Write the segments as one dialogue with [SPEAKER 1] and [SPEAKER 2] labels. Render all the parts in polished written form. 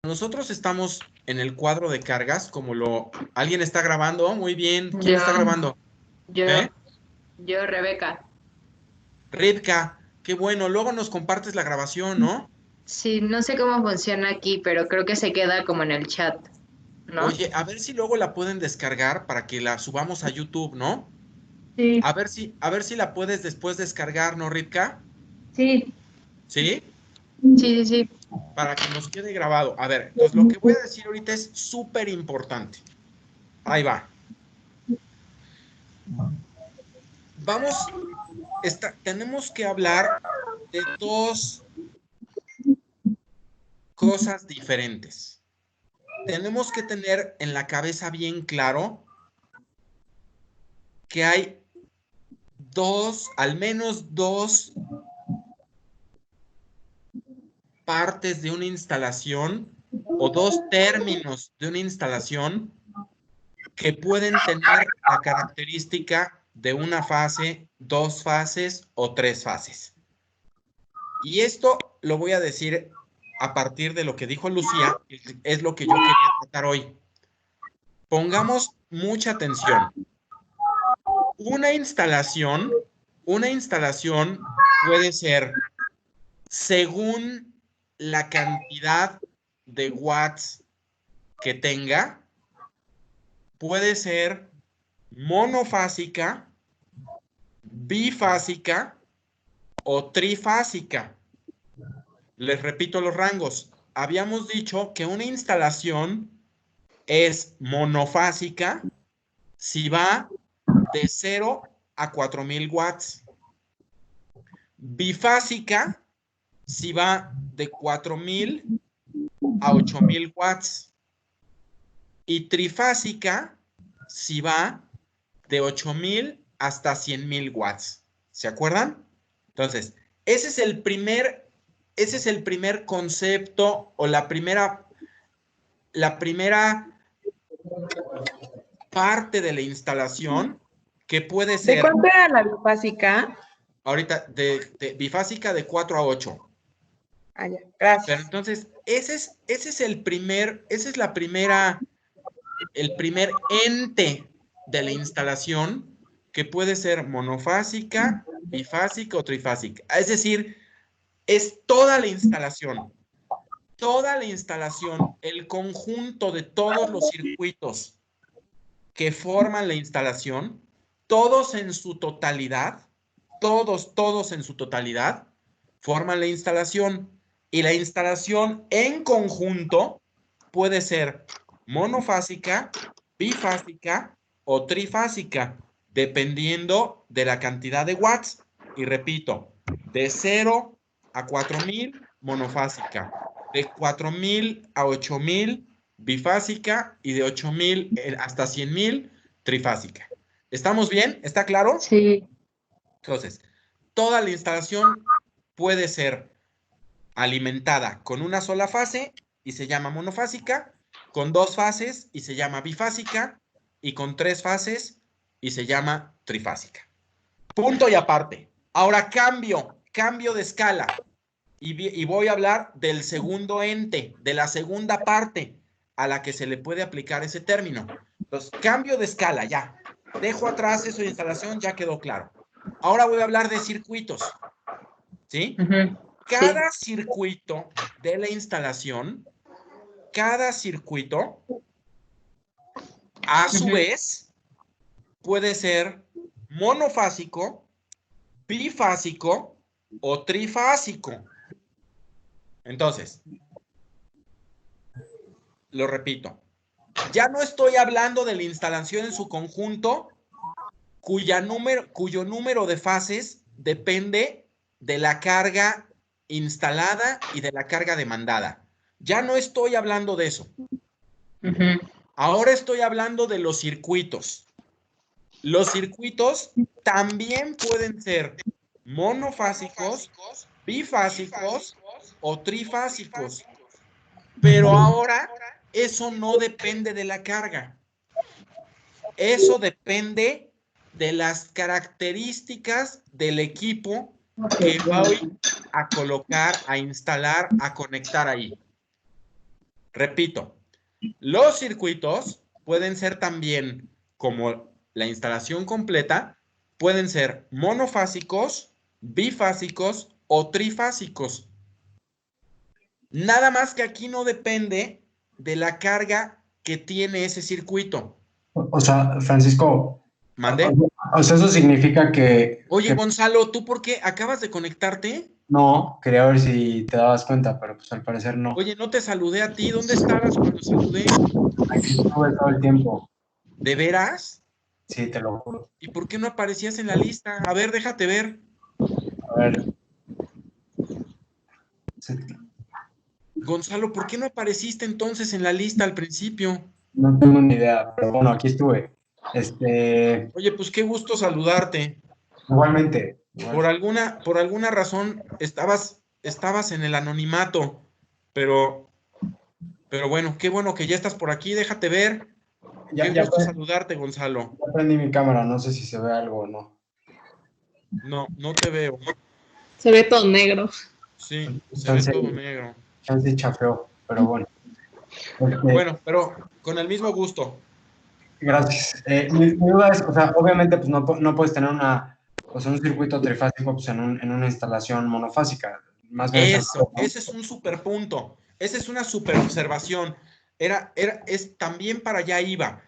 [SPEAKER 1] nosotros estamos en el cuadro de cargas, como lo... ¿Alguien está grabando? Muy bien. ¿Quién
[SPEAKER 2] Yo,
[SPEAKER 1] está grabando?
[SPEAKER 2] yo,
[SPEAKER 1] ¿Eh?
[SPEAKER 2] yo, Rebeca.
[SPEAKER 1] Rivka, qué bueno. Luego nos compartes la grabación, ¿no?
[SPEAKER 2] Sí, no sé cómo funciona aquí, pero creo que se queda como en el chat, ¿no?
[SPEAKER 1] Oye, a ver si luego la pueden descargar para que la subamos a YouTube, ¿no?
[SPEAKER 2] Sí,
[SPEAKER 1] A ver si la puedes después descargar, ¿no, Rivka?
[SPEAKER 2] sí,
[SPEAKER 1] ¿Sí?
[SPEAKER 2] sí, sí,
[SPEAKER 1] Para que nos quede grabado. A ver, entonces lo que voy a decir ahorita es súper importante. Ahí va. Vamos, tenemos que hablar de dos cosas diferentes. Tenemos que tener en la cabeza bien claro que hay al menos dos partes de una instalación o dos términos de una instalación que pueden tener la característica de una fase, dos fases o tres fases. Y esto lo voy a decir a partir de lo que dijo Lucía, es lo que yo quería tratar hoy. Pongamos mucha atención. Una instalación, una instalación puede ser según la cantidad de watts que tenga, puede ser monofásica, bifásica o trifásica. Les repito los rangos. Habíamos dicho que una instalación es monofásica si va de 0 a 4000 watts. Bifásica si va de 4000 a 8000 watts. Y trifásica si va de 8000 hasta 100,000 watts. ¿Se acuerdan? Entonces, ese es el primer concepto o la primera parte de la instalación que puede
[SPEAKER 3] ¿De
[SPEAKER 1] ser
[SPEAKER 3] cuánto era la bifásica?
[SPEAKER 1] ahorita de bifásica de 4 a 8.
[SPEAKER 3] Ah, ya,
[SPEAKER 1] Pero
[SPEAKER 3] gracias.
[SPEAKER 1] entonces, ese es esa es el primer ente de la instalación que puede ser monofásica, bifásica o trifásica. Es decir, es toda la instalación, el conjunto de todos los circuitos que forman la instalación, todos en su totalidad, todos en su totalidad, forman la instalación. Y la instalación en conjunto puede ser monofásica, bifásica o trifásica, dependiendo de la cantidad de watts. Y repito, de 0 a 4000, monofásica. De 4000 a 8000, bifásica. Y de 8000 hasta 100,000, trifásica. ¿Estamos bien? ¿Está claro?
[SPEAKER 2] sí.
[SPEAKER 1] Entonces, toda la instalación puede ser alimentada con una sola fase y se llama monofásica, con dos fases y se llama bifásica, y con tres fases y se llama trifásica. Punto y aparte. Ahora cambio de escala y voy a hablar del segundo ente, de la segunda parte a la que se le puede aplicar ese término. Entonces, cambio de escala, ya. Dejo atrás eso de instalación, ya quedó claro. Ahora voy a hablar de circuitos, ¿sí?
[SPEAKER 2] Ujú, sí.
[SPEAKER 1] Cada circuito de la instalación, cada circuito, a su
[SPEAKER 2] Ujú.
[SPEAKER 1] vez, puede ser monofásico, bifásico o trifásico. Entonces, lo repito, ya no estoy hablando de la instalación en su conjunto, cuyo número de fases depende de la carga instalada y de la carga demandada. Ya no estoy hablando de eso.
[SPEAKER 2] Ujú.
[SPEAKER 1] Ahora estoy hablando de los circuitos. Los circuitos también pueden ser monofásicos, bifásicos o trifásicos, pero ahora eso no depende de la carga. Eso depende de las características del equipo que voy a colocar, a instalar, a conectar ahí. Repito, los circuitos pueden ser también, como la instalación completa, pueden ser monofásicos, bifásicos o trifásicos. Nada más que aquí no depende de la carga que tiene ese circuito.
[SPEAKER 4] O sea, Francisco,
[SPEAKER 1] ¿Mande?
[SPEAKER 4] o sea, eso significa
[SPEAKER 1] Oye,
[SPEAKER 4] que
[SPEAKER 1] Gonzalo, ¿tú por qué acabas de conectarte?
[SPEAKER 4] no, quería ver si te dabas cuenta, pero pues al parecer no.
[SPEAKER 1] Oye, no te saludé a ti. ¿Dónde estabas cuando saludé?
[SPEAKER 4] Aquí estuve todo el tiempo.
[SPEAKER 1] ¿De veras?
[SPEAKER 4] Sí, te lo juro.
[SPEAKER 1] ¿Y por qué no aparecías en la lista? A ver, déjate ver.
[SPEAKER 4] A ver. Sí,
[SPEAKER 1] Gonzalo, ¿por qué no apareciste entonces en la lista al principio?
[SPEAKER 4] no tengo ni idea, pero bueno, aquí estuve.
[SPEAKER 1] Oye, pues qué gusto saludarte.
[SPEAKER 4] Igualmente.
[SPEAKER 1] Por alguna razón estabas en el anonimato, pero bueno que ya estás por aquí, déjate ver. Qué
[SPEAKER 4] Ya
[SPEAKER 1] gusto saludarte, Gonzalo.
[SPEAKER 4] prendí mi cámara, no sé si se ve algo o no.
[SPEAKER 1] No, no te veo.
[SPEAKER 2] Se ve todo negro.
[SPEAKER 1] Sí, se ve
[SPEAKER 4] Chance,
[SPEAKER 1] todo negro.
[SPEAKER 4] chance chafeó, pero bueno.
[SPEAKER 1] Bueno, pero con el mismo gusto.
[SPEAKER 4] Gracias. Mi duda es, o sea, obviamente, pues no puedes tener un circuito trifásico pues, en una instalación monofásica. Más bien es al
[SPEAKER 1] Eso,
[SPEAKER 4] revés, ¿no?
[SPEAKER 1] ese es un super punto. Esa es una super observación. También para allá iba.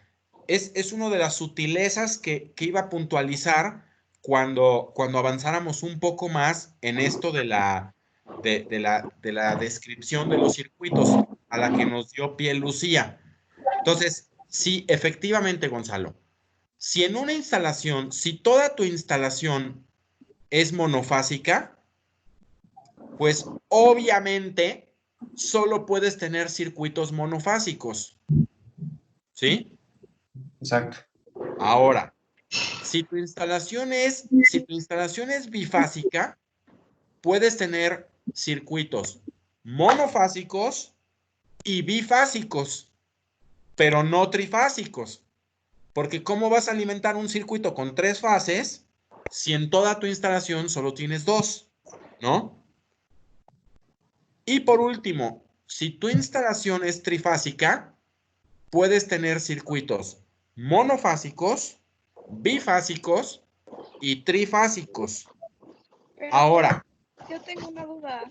[SPEAKER 1] Es una de las sutilezas que iba a puntualizar cuando avanzáramos un poco más en esto de la descripción de los circuitos a la que nos dio pie Lucía. Entonces, sí, efectivamente, Gonzalo, si en una instalación, si toda tu instalación es monofásica, pues obviamente solo puedes tener circuitos monofásicos, ¿sí?
[SPEAKER 4] Exacto.
[SPEAKER 1] Ahora, si tu instalación es bifásica, puedes tener circuitos monofásicos y bifásicos, pero no trifásicos. Porque ¿cómo vas a alimentar un circuito con 3 fases si en toda tu instalación solo tienes 2? ¿No? Y por último, si tu instalación es trifásica, puedes tener circuitos monofásicos, bifásicos y trifásicos.
[SPEAKER 5] Pero
[SPEAKER 1] Ahora,
[SPEAKER 5] yo tengo una duda.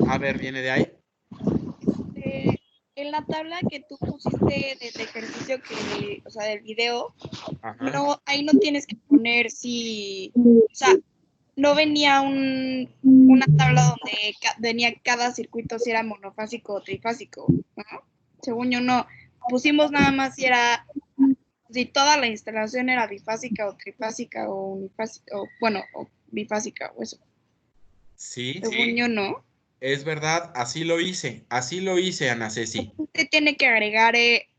[SPEAKER 1] a ver, viene de ahí.
[SPEAKER 5] En la tabla que tú pusiste del ejercicio o sea, del video,
[SPEAKER 1] Ajá.
[SPEAKER 5] ahí no tienes que poner si, o sea, no venía una tabla donde venía cada circuito si era monofásico o trifásico, ¿no? Según yo no, pusimos nada más si toda la instalación era bifásica o trifásica o unifásica, o bueno, o bifásica o eso.
[SPEAKER 1] Sí,
[SPEAKER 5] Según yo no.
[SPEAKER 1] es verdad, así lo hice, Ana Ceci.
[SPEAKER 5] Usted tiene que agregar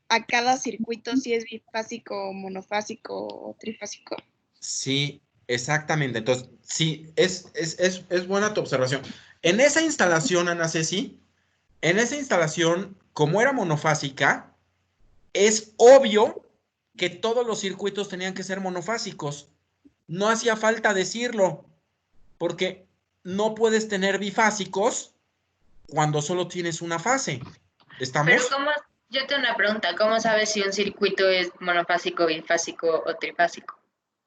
[SPEAKER 5] a cada circuito si es bifásico, monofásico o trifásico.
[SPEAKER 1] Sí, exactamente. Entonces, sí, es buena tu observación. En esa instalación, Ana Ceci, como era monofásica, es obvio que todos los circuitos tenían que ser monofásicos. No hacía falta decirlo, porque no puedes tener bifásicos cuando solo tienes una fase. ¿Estamos?
[SPEAKER 2] Pero yo tengo una pregunta, ¿cómo sabes si un circuito es monofásico, bifásico o trifásico?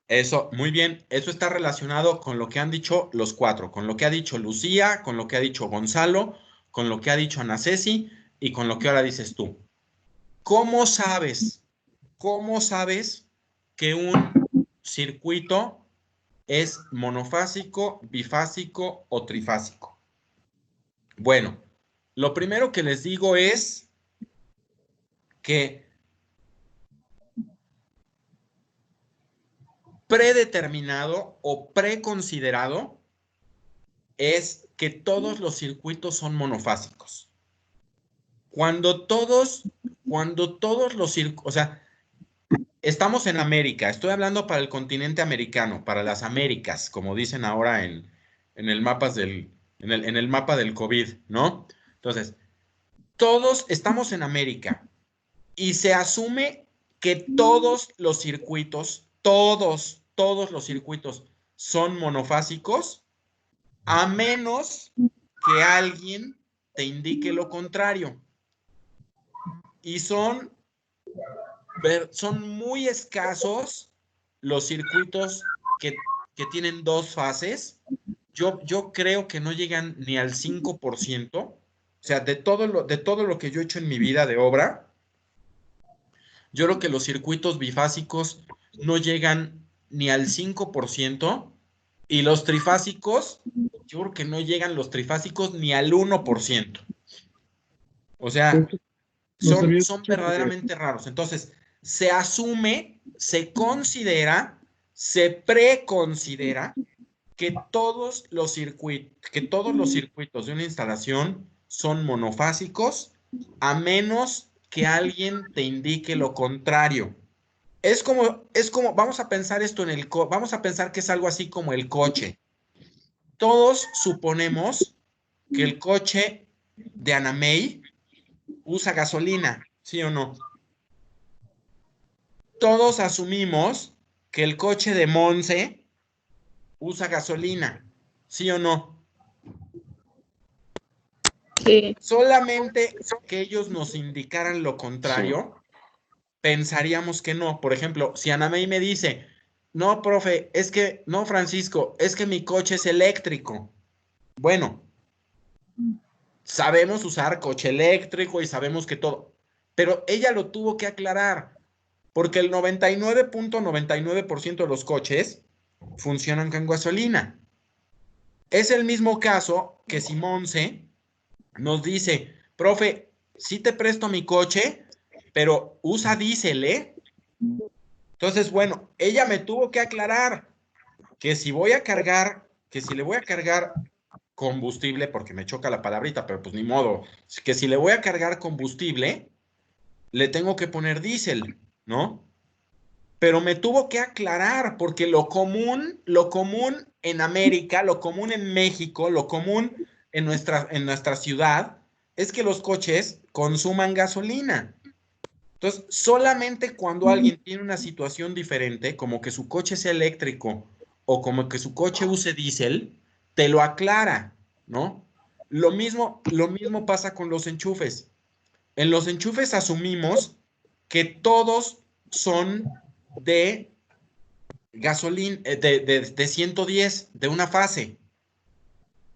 [SPEAKER 1] Eso, muy bien. Eso está relacionado con lo que han dicho los 4, con lo que ha dicho Lucía, con lo que ha dicho Gonzalo, con lo que ha dicho Ana Ceci y con lo que ahora dices tú. ¿Cómo sabes? ¿Cómo sabes que un circuito es monofásico, bifásico o trifásico? Bueno, lo primero que les digo es que predeterminado o preconsiderado es que todos los circuitos son monofásicos. Cuando todos los circuitos, o sea, estamos en América, estoy hablando para el continente americano, para las Américas, como dicen ahora en el en el mapa del COVID, ¿no? Entonces, todos estamos en América y se asume que todos los circuitos, todos los circuitos son monofásicos, a menos que alguien te indique lo contrario. y son muy escasos los circuitos que tienen dos fases. Yo creo que no llegan ni al 5%. O sea, de todo lo que yo he hecho en mi vida de obra, yo creo que los circuitos bifásicos no llegan ni al 5%, y los trifásicos, yo creo que no llegan los trifásicos ni al 1%. O sea, son verdaderamente raros. Entonces, se asume, se considera, se preconsidera que todos los circuitos de una instalación son monofásicos, a menos que alguien te indique lo contrario. Es como, vamos a pensar esto vamos a pensar que es algo así como el coche. Todos suponemos que el coche de Anamey usa gasolina, ¿sí o no? Todos asumimos que el coche de Monse usa gasolina, ¿sí o no?
[SPEAKER 3] Sí.
[SPEAKER 1] Solamente que ellos nos indicaran lo contrario, pensaríamos que no. Por ejemplo, si Anamey me dice, no, profe, no, Francisco, es que mi coche es eléctrico. Bueno, sabemos usar coche eléctrico y sabemos que todo, pero ella lo tuvo que aclarar, porque el 99.99% de los coches funcionan con gasolina. Es el mismo caso que si Monse nos dice, profe, sí te presto mi coche, pero usa diésel, ¿eh? Entonces, bueno, ella me tuvo que aclarar que si le voy a cargar combustible, porque me choca la palabrita, pero pues ni modo, que si le voy a cargar combustible, le tengo que poner diésel, ¿no? Pero me tuvo que aclarar, porque lo común en América, lo común en México, lo común en nuestra ciudad, es que los coches consuman gasolina. Entonces, solamente cuando alguien tiene una situación diferente, como que su coche sea eléctrico o como que su coche use diésel, te lo aclara, ¿no? Lo mismo pasa con los enchufes. En los enchufes asumimos que todos son de gasolina, de 110, de una fase.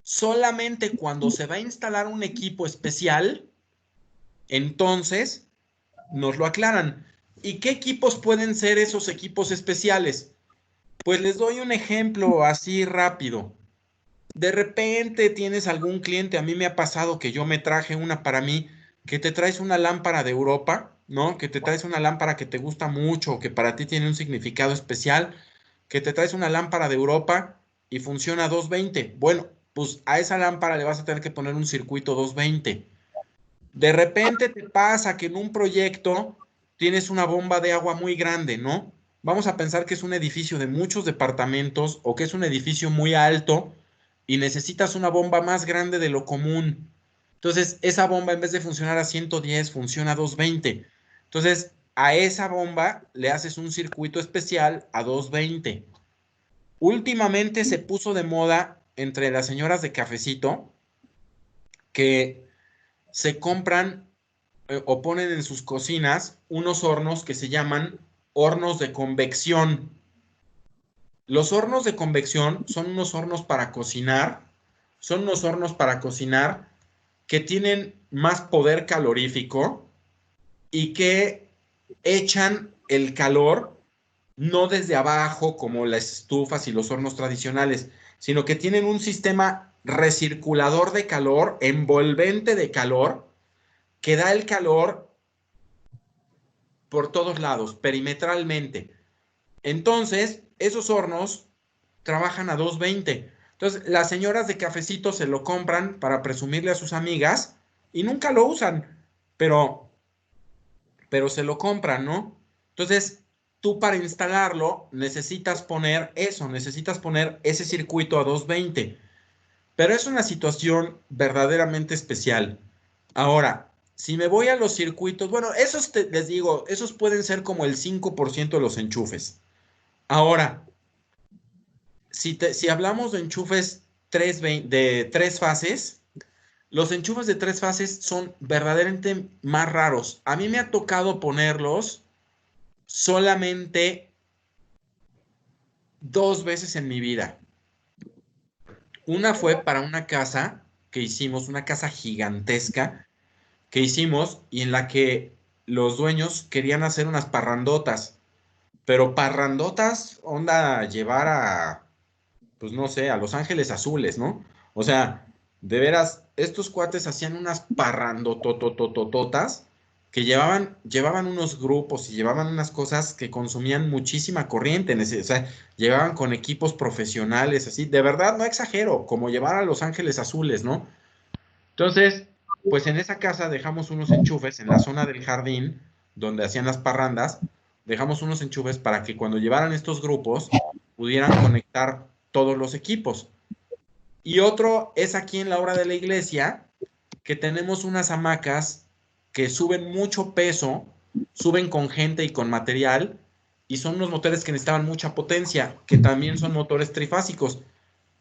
[SPEAKER 1] Solamente cuando se va a instalar un equipo especial, entonces nos lo aclaran. ¿Y qué equipos pueden ser esos equipos especiales? Pues les doy un ejemplo así rápido. De repente tienes algún cliente, a mí me ha pasado que yo me traje una para mí, que te traes una lámpara de Europa, ¿no? Que te traes una lámpara que te gusta mucho, que para ti tiene un significado especial, que te traes una lámpara de Europa y funciona a 220. Bueno, pues a esa lámpara le vas a tener que poner un circuito 220. De repente te pasa que en un proyecto tienes una bomba de agua muy grande, ¿no? Vamos a pensar que es un edificio de muchos departamentos o que es un edificio muy alto y necesitas una bomba más grande de lo común. Entonces, esa bomba en vez de funcionar a 110, funciona a 220. Entonces, a esa bomba le haces un circuito especial a 220. Últimamente se puso de moda entre las señoras de cafecito que se compran o ponen en sus cocinas unos hornos que se llaman hornos de convección. Los hornos de convección son unos hornos para cocinar, que tienen más poder calorífico y que echan el calor no desde abajo como las estufas y los hornos tradicionales, sino que tienen un sistema recirculador de calor, envolvente de calor, que da el calor por todos lados, perimetralmente. Entonces, esos hornos trabajan a 220. Entonces, las señoras de cafecito se lo compran para presumirle a sus amigas y nunca lo usan, pero se lo compran, ¿no? Entonces, tú para instalarlo necesitas poner ese circuito a 220. Pero es una situación verdaderamente especial. Ahora, si me voy a los circuitos, bueno, les digo, esos pueden ser como el 5% de los enchufes. Ahora, si hablamos de enchufes de 3 fases, Los enchufes de 3 fases son verdaderamente más raros. A mí me ha tocado ponerlos solamente 2 veces en mi vida. Una fue para una casa que hicimos, una casa gigantesca que hicimos y en la que los dueños querían hacer unas parrandotas, pero parrandotas, onda, llevar a, pues no sé, a Los Ángeles Azules, ¿no? O sea, de veras, estos cuates hacían unas parrandotototototas que llevaban unos grupos y llevaban unas cosas que consumían muchísima corriente, o sea, llevaban con equipos profesionales, así, de verdad, no exagero, como llevar a Los Ángeles Azules, ¿no? Entonces, pues en esa casa dejamos unos enchufes en la zona del jardín donde hacían las parrandas, dejamos unos enchufes para que cuando llevaran estos grupos pudieran conectar todos los equipos. Y otro es aquí en la obra de la iglesia, que tenemos unas hamacas que suben mucho peso, suben con gente y con material, y son unos motores que necesitaban mucha potencia, que también son motores trifásicos,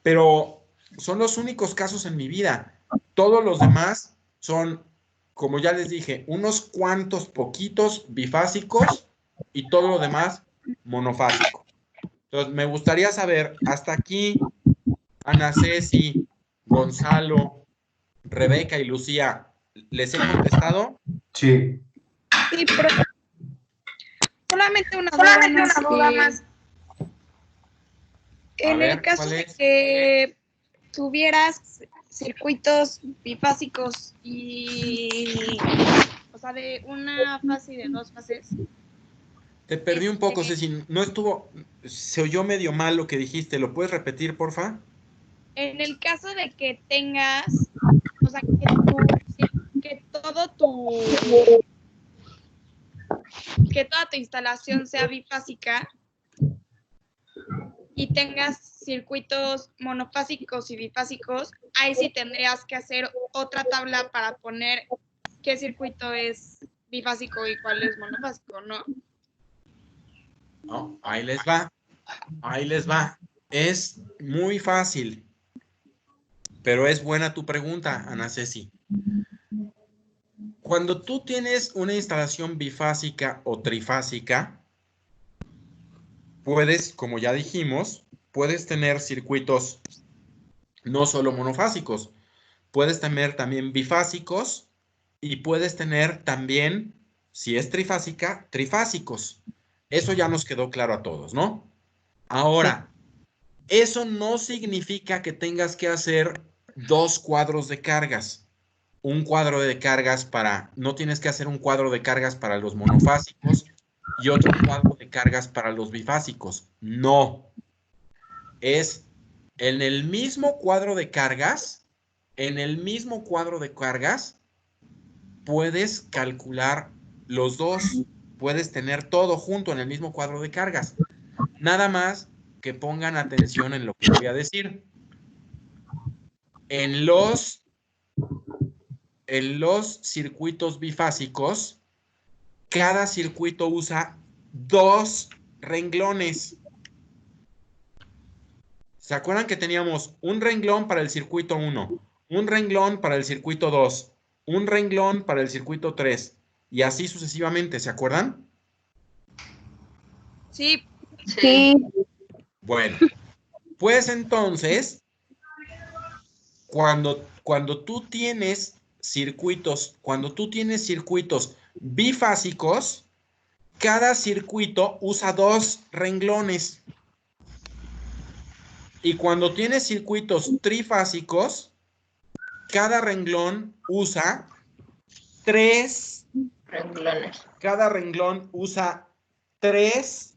[SPEAKER 1] pero son los únicos casos en mi vida. Todos los demás son, como ya les dije, unos cuantos poquitos bifásicos y todo lo demás monofásico. Entonces, me gustaría saber, hasta aquí, Ana Ceci, Gonzalo, Rebeca y Lucía, ¿les he contestado?
[SPEAKER 4] Sí.
[SPEAKER 5] Sí, pero solamente una duda más. En el caso de que tuvieras circuitos bifásicos y, o sea, de una fase y de 2 fases.
[SPEAKER 1] Te perdí un poco, Ceci. No estuvo, se oyó medio mal lo que dijiste. ¿Lo puedes repetir, porfa?
[SPEAKER 5] En el caso de que tengas, o sea, que toda tu instalación sea bifásica y tengas circuitos monofásicos y bifásicos, ahí sí tendrías que hacer otra tabla para poner qué circuito es bifásico y cuál es monofásico, ¿no?
[SPEAKER 1] No, ahí les va. Ahí les va. Es muy fácil. Pero es buena tu pregunta, Ana Ceci. Cuando tú tienes una instalación bifásica o trifásica, puedes, como ya dijimos, puedes tener circuitos no solo monofásicos, puedes tener también bifásicos y puedes tener también, si es trifásica, trifásicos. Eso ya nos quedó claro a todos, ¿no? Ahora, eso no significa que tengas que hacer 2 cuadros de cargas. Un cuadro de cargas para, no tienes que hacer un cuadro de cargas para los monofásicos y otro cuadro de cargas para los bifásicos. No. Es en el mismo cuadro de cargas, puedes calcular los dos, puedes tener todo junto en el mismo cuadro de cargas. Nada más que pongan atención en lo que voy a decir. En los circuitos bifásicos, cada circuito usa 2 renglones. ¿Se acuerdan que teníamos un renglón para el circuito 1, un renglón para el circuito 2, un renglón para el circuito 3 y así sucesivamente? ¿Se acuerdan?
[SPEAKER 5] Sí.
[SPEAKER 1] Bueno, pues entonces, cuando tú tienes circuitos bifásicos, cada circuito usa 2 renglones. Y cuando tienes circuitos trifásicos, cada renglón usa 3
[SPEAKER 2] renglones.
[SPEAKER 1] Cada renglón usa 3,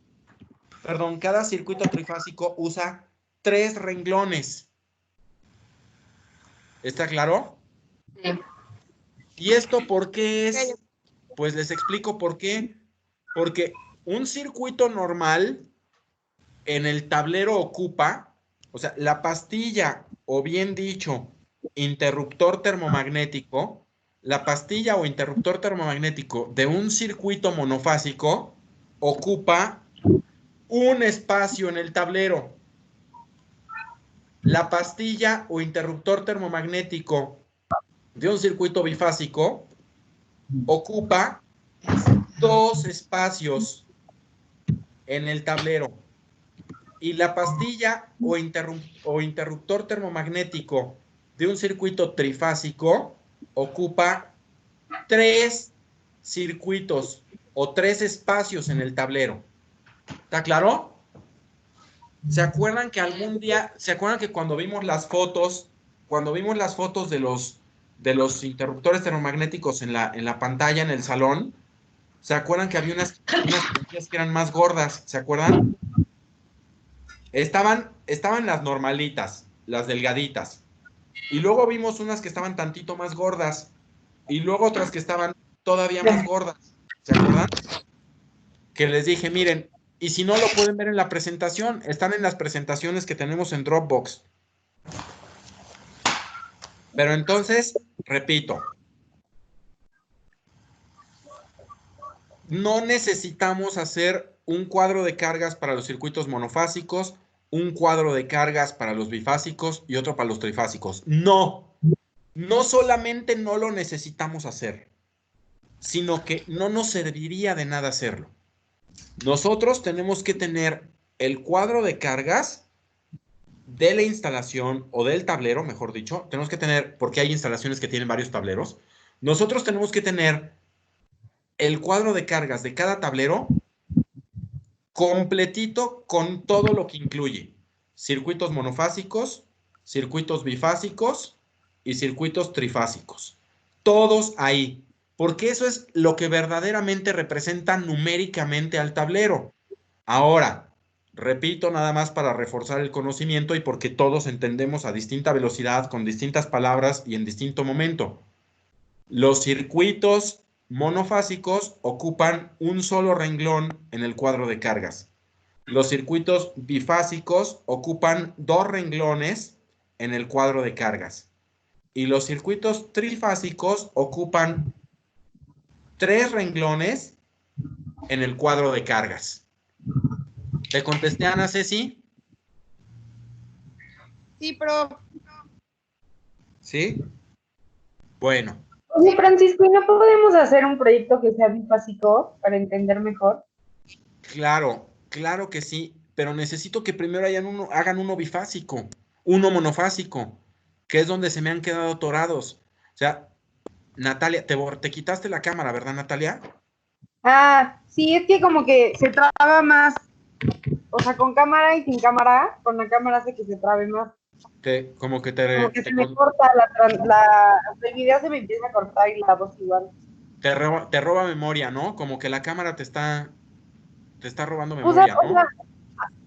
[SPEAKER 1] perdón, cada circuito trifásico usa 3 renglones. ¿Está claro?
[SPEAKER 2] Sí.
[SPEAKER 1] ¿Y esto por qué es? Pues les explico por qué. Porque un circuito normal en el tablero ocupa, o sea, la pastilla, o bien dicho, interruptor termomagnético, la pastilla o interruptor termomagnético de un circuito monofásico ocupa un espacio en el tablero. La pastilla o interruptor termomagnético de un circuito bifásico ocupa 2 espacios en el tablero. Y la pastilla o interruptor termomagnético de un circuito trifásico ocupa 3 circuitos o 3 espacios en el tablero. ¿Está claro? ¿Se acuerdan que algún día, se acuerdan que cuando vimos las fotos de los interruptores termomagnéticos en la pantalla en el salón? ¿Se acuerdan que había unas pastillas que eran más gordas? ¿Se acuerdan? Estaban las normalitas, las delgaditas. Y luego vimos unas que estaban tantito más gordas. Y luego otras que estaban todavía más gordas. ¿Se acuerdan? Que les dije, miren, y si no lo pueden ver en la presentación, están en las presentaciones que tenemos en Dropbox. Pero entonces, repito, no necesitamos hacer un cuadro de cargas para los circuitos monofásicos, un cuadro de cargas para los bifásicos y otro para los trifásicos. No solamente no lo necesitamos hacer, sino que no nos serviría de nada hacerlo. Nosotros tenemos que tener el cuadro de cargas de la instalación o del tablero, mejor dicho. Tenemos que tener, porque hay instalaciones que tienen varios tableros. Nosotros tenemos que tener el cuadro de cargas de cada tablero completito con todo lo que incluye. Circuitos monofásicos, circuitos bifásicos y circuitos trifásicos. Todos ahí. Porque eso es lo que verdaderamente representa numéricamente al tablero. Ahora, repito nada más para reforzar el conocimiento y porque todos entendemos a distinta velocidad, con distintas palabras y en distinto momento. Los circuitos monofásicos ocupan un solo renglón en el cuadro de cargas. Los circuitos bifásicos ocupan 2 renglones en el cuadro de cargas. Y los circuitos trifásicos ocupan 3 renglones en el cuadro de cargas. ¿Te contesté, Ana Ceci?
[SPEAKER 5] Sí, pero
[SPEAKER 1] ¿Sí? Bueno.
[SPEAKER 3] Oye, Francisco, ¿y no podemos hacer un proyecto que sea bifásico para entender mejor?
[SPEAKER 1] Claro que sí, pero necesito que primero hagan uno bifásico, uno monofásico, que es donde se me han quedado atorados. O sea, Natalia, te quitaste la cámara, ¿verdad, Natalia?
[SPEAKER 3] Ah, sí, es que como que se traba más, o sea, con cámara y sin cámara, con la cámara hace que se trabe más. Como que se me corta el video, se me empieza a cortar y la voz igual.
[SPEAKER 1] Te roba memoria, ¿no? Como que la cámara te está robando memoria, ¿no?
[SPEAKER 3] O sea,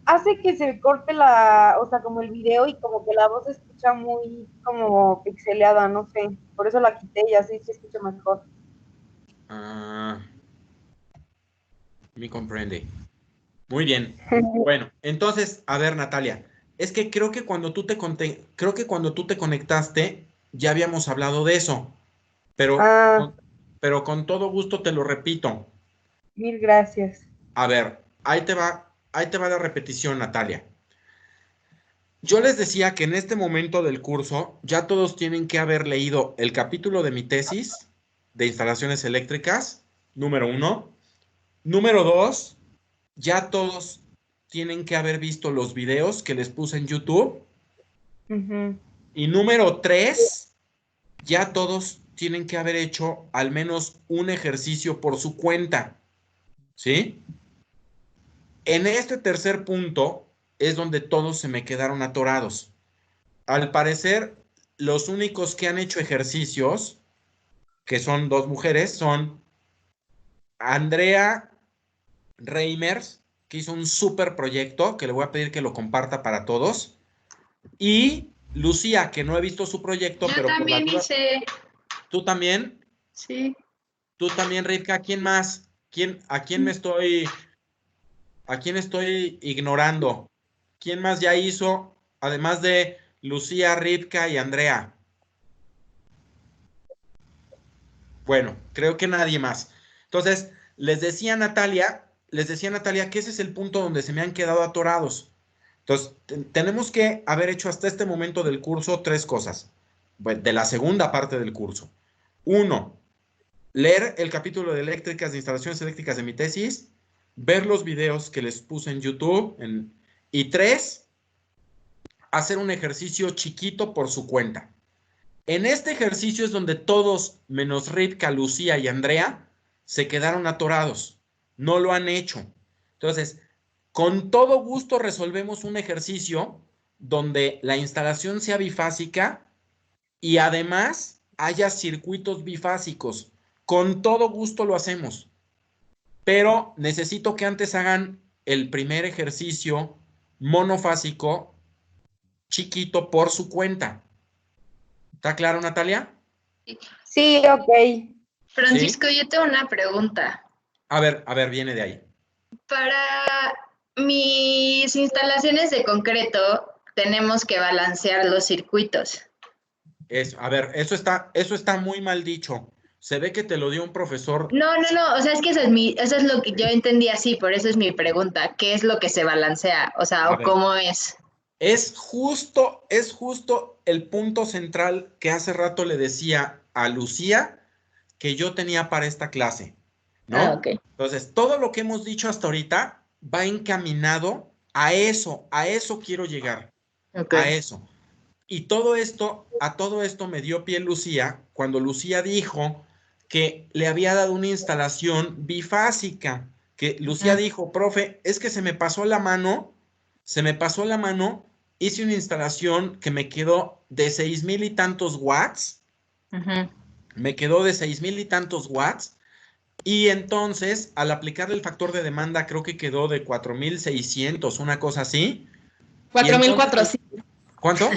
[SPEAKER 3] hace que se corte o sea, como el video y como que la voz se escucha muy como pixeleada, no sé. Por eso la quité y así se escucha mejor.
[SPEAKER 1] Me comprende. Muy bien. Bueno, entonces, a ver, Natalia, es que creo que cuando tú te conectaste, ya habíamos hablado de eso, pero con todo gusto te lo repito.
[SPEAKER 3] Mil gracias.
[SPEAKER 1] A ver, ahí te va la repetición, Natalia. Yo les decía que en este momento del curso ya todos tienen que haber leído el capítulo de mi tesis de instalaciones eléctricas, número 1. Número 2, ya todos tienen que haber visto los videos que les puse en YouTube. Y número 3, ya todos tienen que haber hecho al menos un ejercicio por su cuenta. ¿Sí? En este tercer punto es donde todos se me quedaron atorados. Al parecer, los únicos que han hecho ejercicios, que son 2 mujeres, son Andrea Reimers, que hizo un súper proyecto, que le voy a pedir que lo comparta para todos, y Lucía, que no he visto su proyecto,
[SPEAKER 2] Yo
[SPEAKER 1] pero
[SPEAKER 2] también hice.
[SPEAKER 1] ¿Tú también?
[SPEAKER 2] Sí.
[SPEAKER 1] ¿Tú también, Rivka? ¿Quién más? ¿A quién estoy ignorando? ¿Quién más ya hizo, además de Lucía, Rivka y Andrea? Bueno, creo que nadie más. Entonces, les decía a Natalia que ese es el punto donde se me han quedado atorados. Entonces, tenemos que haber hecho hasta este momento del curso 3 cosas. de la segunda parte del curso. 1, leer el capítulo de eléctricas, de instalaciones eléctricas de mi tesis, ver los videos que les puse en YouTube, y 3, hacer un ejercicio chiquito por su cuenta. En este ejercicio es donde todos, menos Ritka, Lucía y Andrea, se quedaron atorados. No lo han hecho. Entonces, con todo gusto resolvemos un ejercicio donde la instalación sea bifásica y además haya circuitos bifásicos. Con todo gusto lo hacemos. Pero necesito que antes hagan el primer ejercicio monofásico chiquito por su cuenta. ¿Está claro, Natalia?
[SPEAKER 3] Sí, ok.
[SPEAKER 2] Francisco,
[SPEAKER 1] ¿Sí?
[SPEAKER 2] yo tengo una pregunta.
[SPEAKER 1] A ver, viene de ahí.
[SPEAKER 2] Para mis instalaciones de concreto, tenemos que balancear los circuitos.
[SPEAKER 1] A ver, eso está muy mal dicho. Se ve que te lo dio un profesor.
[SPEAKER 2] No, o sea, es que eso es lo que yo entendí así, por eso es mi pregunta. ¿Qué es lo que se balancea? O sea, ¿cómo es?
[SPEAKER 1] Es justo el punto central que hace rato le decía a Lucía que yo tenía para esta clase, ¿no?
[SPEAKER 2] Ah, ok.
[SPEAKER 1] Entonces, todo lo que hemos dicho hasta ahorita va encaminado a eso quiero llegar,
[SPEAKER 2] Ok.
[SPEAKER 1] a eso. Y a todo esto me dio pie Lucía cuando Lucía dijo que le había dado una instalación bifásica, que Lucía dijo, profe, es que se me pasó la mano, hice una instalación que me quedó de 6,000 y tantos watts, y entonces al aplicarle el factor de demanda creo que quedó de 4,600, una cosa así.
[SPEAKER 6] 4,400.
[SPEAKER 1] ¿Cuánto?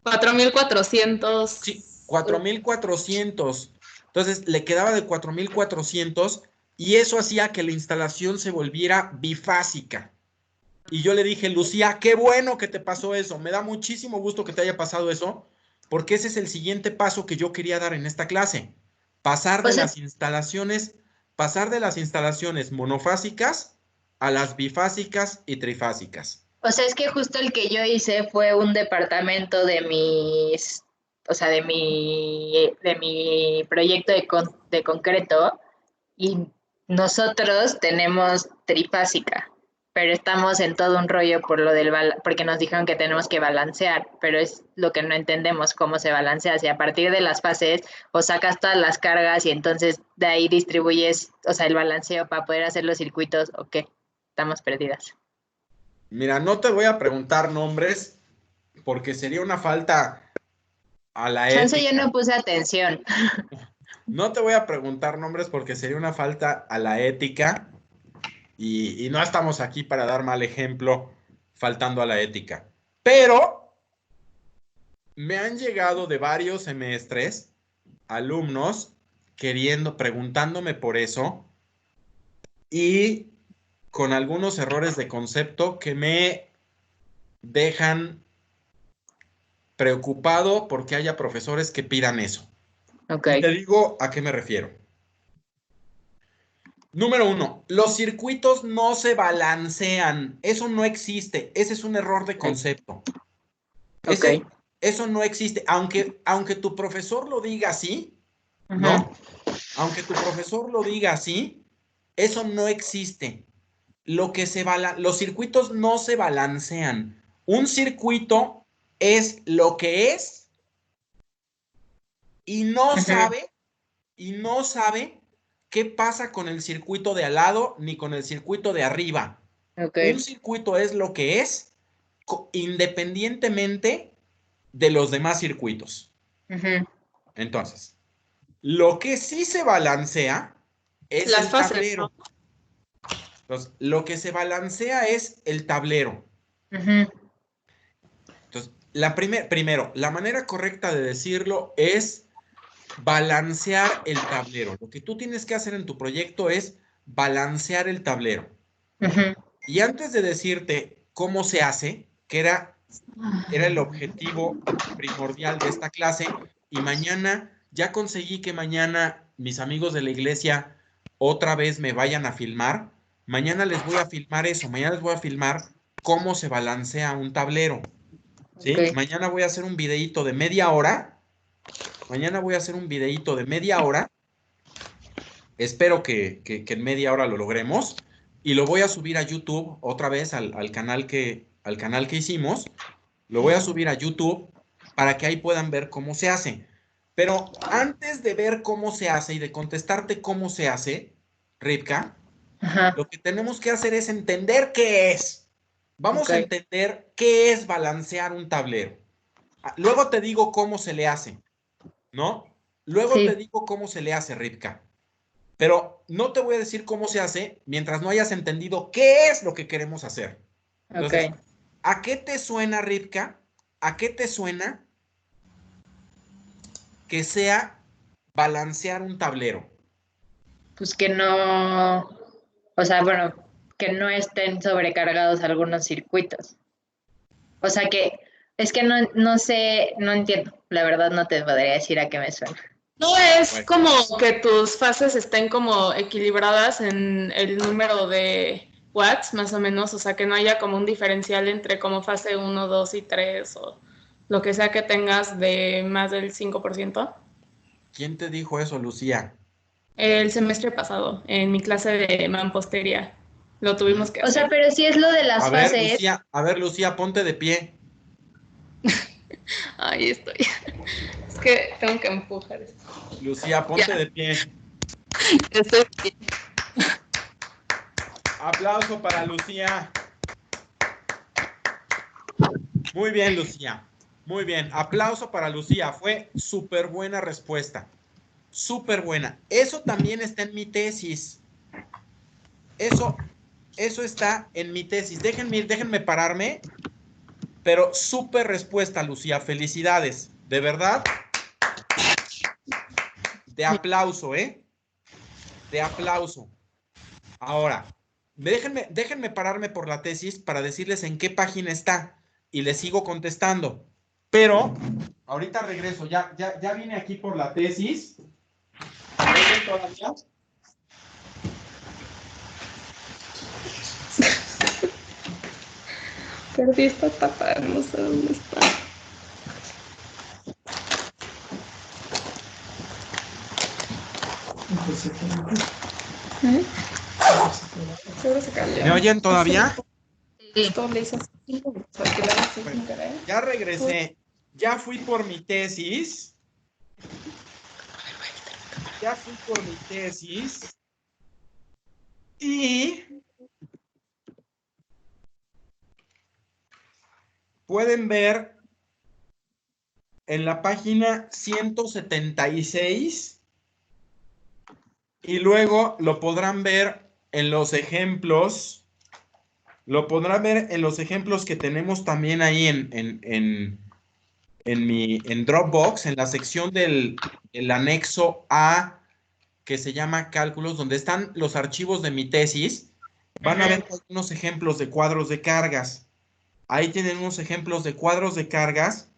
[SPEAKER 6] 4,400.
[SPEAKER 1] Sí, 4,400. Entonces le quedaba de 4,400 y eso hacía que la instalación se volviera bifásica. Y yo le dije, Lucía, qué bueno que te pasó eso. Me da muchísimo gusto que te haya pasado eso, porque ese es el siguiente paso que yo quería dar en esta clase. Pasar de las instalaciones monofásicas a las bifásicas y trifásicas.
[SPEAKER 2] O sea, es que justo el que yo hice fue un departamento de mi proyecto de concreto y nosotros tenemos trifásica, pero estamos en todo un rollo por porque nos dijeron que tenemos que balancear, pero es lo que no entendemos cómo se balancea. Si a partir de las fases o sacas todas las cargas y entonces de ahí distribuyes, o sea, el balanceo para poder hacer los circuitos, ¿o qué? Estamos perdidas.
[SPEAKER 1] Mira, no te voy a preguntar nombres porque sería una falta a la ética.
[SPEAKER 2] Chance yo no puse atención.
[SPEAKER 1] No te voy a preguntar nombres porque sería una falta a la ética y no estamos aquí para dar mal ejemplo faltando a la ética. Pero me han llegado de varios semestres alumnos preguntándome por eso y con algunos errores de concepto que me dejan preocupado porque haya profesores que pidan eso.
[SPEAKER 2] Okay.
[SPEAKER 1] Y te digo a qué me refiero. Número 1, los circuitos no se balancean. Eso no existe. Ese es un error de concepto.
[SPEAKER 2] Okay.
[SPEAKER 1] Eso no existe. Aunque tu profesor lo diga así, ¿no? Aunque tu profesor lo diga así, eso no existe. Los circuitos no se balancean. Un circuito es lo que es y no sabe qué pasa con el circuito de al lado ni con el circuito de arriba.
[SPEAKER 2] Okay.
[SPEAKER 1] Un circuito es lo que es independientemente de los demás circuitos. Entonces, lo que sí se balancea es
[SPEAKER 6] las
[SPEAKER 1] el
[SPEAKER 6] fases,
[SPEAKER 1] tablero.
[SPEAKER 6] ¿no?
[SPEAKER 1] Entonces, lo que se balancea es el tablero. Entonces, primero, la manera correcta de decirlo es balancear el tablero. Lo que tú tienes que hacer en tu proyecto es balancear el tablero. Y antes de decirte cómo se hace, que era el objetivo primordial de esta clase, y ya conseguí que mañana mis amigos de la iglesia otra vez me vayan a filmar. Mañana les voy a filmar eso, mañana les voy a filmar cómo se balancea un tablero. ¿Sí? Okay. Mañana voy a hacer un videíto de media hora Mañana voy a hacer un videíto de media hora. Espero que en media hora lo logremos. Y lo voy a subir a YouTube otra vez al canal que hicimos. Lo voy a subir a YouTube para que ahí puedan ver cómo se hace. Pero antes de ver cómo se hace y de contestarte cómo se hace, Rivka, lo que tenemos que hacer es entender qué es. Vamos a entender qué es balancear un tablero. Luego te digo cómo se le hace, ¿no? Luego te digo cómo se le hace, Rivka. Pero no te voy a decir cómo se hace mientras no hayas entendido qué es lo que queremos hacer. Entonces, ¿a qué te suena, Rivka? ¿A qué te suena que sea balancear un tablero?
[SPEAKER 2] Pues que no, o sea, bueno, que no estén sobrecargados algunos circuitos. O sea que, es que no sé, no entiendo. La verdad no te podría decir a qué me suena.
[SPEAKER 6] No es como que tus fases estén como equilibradas en el número de watts, más o menos, o sea, que no haya como un diferencial entre como fase 1, 2 y 3 o lo que sea que tengas de más del 5%.
[SPEAKER 1] ¿Quién te dijo eso, Lucía?
[SPEAKER 6] El semestre pasado, en mi clase de mampostería, lo tuvimos que hacer.
[SPEAKER 2] O sea, pero sí es lo de las fases.
[SPEAKER 1] A ver, Lucía, ponte de pie.
[SPEAKER 6] Ahí estoy. Es que tengo que empujar esto.
[SPEAKER 1] Lucía, ponte de pie.
[SPEAKER 6] Estoy bien.
[SPEAKER 1] Aplauso para Lucía. Muy bien, Lucía. Muy bien. Aplauso para Lucía. Fue súper buena respuesta. Súper buena. Eso también está en mi tesis. Eso está en mi tesis. Déjenme pararme. Pero súper respuesta, Lucía. Felicidades. De verdad. De aplauso, ¿eh? De aplauso. Ahora, déjenme pararme por la tesis para decirles en qué página está y les sigo contestando. Pero, ahorita regreso. Ya vine aquí por la tesis. ¿Todavía?
[SPEAKER 6] Perdí esta tapa, no sé dónde está.
[SPEAKER 1] ¿Me oyen todavía?
[SPEAKER 2] Sí.
[SPEAKER 1] Ya regresé. Ya fui por mi tesis. Y pueden ver en la página 176 y luego lo podrán ver en los ejemplos. Lo podrán ver en los ejemplos que tenemos también ahí en Dropbox, en la sección del anexo A, que se llama cálculos, donde están los archivos de mi tesis. Van a ver unos ejemplos de cuadros de cargas. Ahí tienen unos ejemplos de cuadros de cargas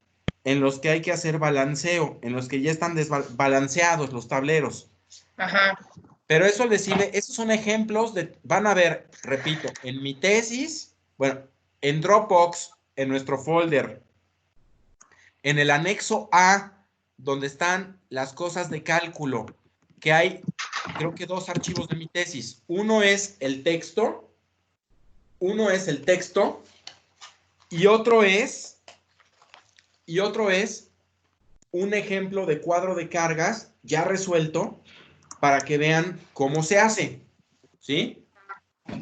[SPEAKER 1] en los que hay que hacer balanceo, en los que ya están desbalanceados los tableros.
[SPEAKER 2] Ajá.
[SPEAKER 1] Pero eso les sirve, esos son ejemplos van a ver, repito, en mi tesis, bueno, en Dropbox, en nuestro folder, en el anexo A, donde están las cosas de cálculo, que hay, creo que 2 archivos de mi tesis. Uno es el texto y otro es un ejemplo de cuadro de cargas ya resuelto para que vean cómo se hace, ¿sí?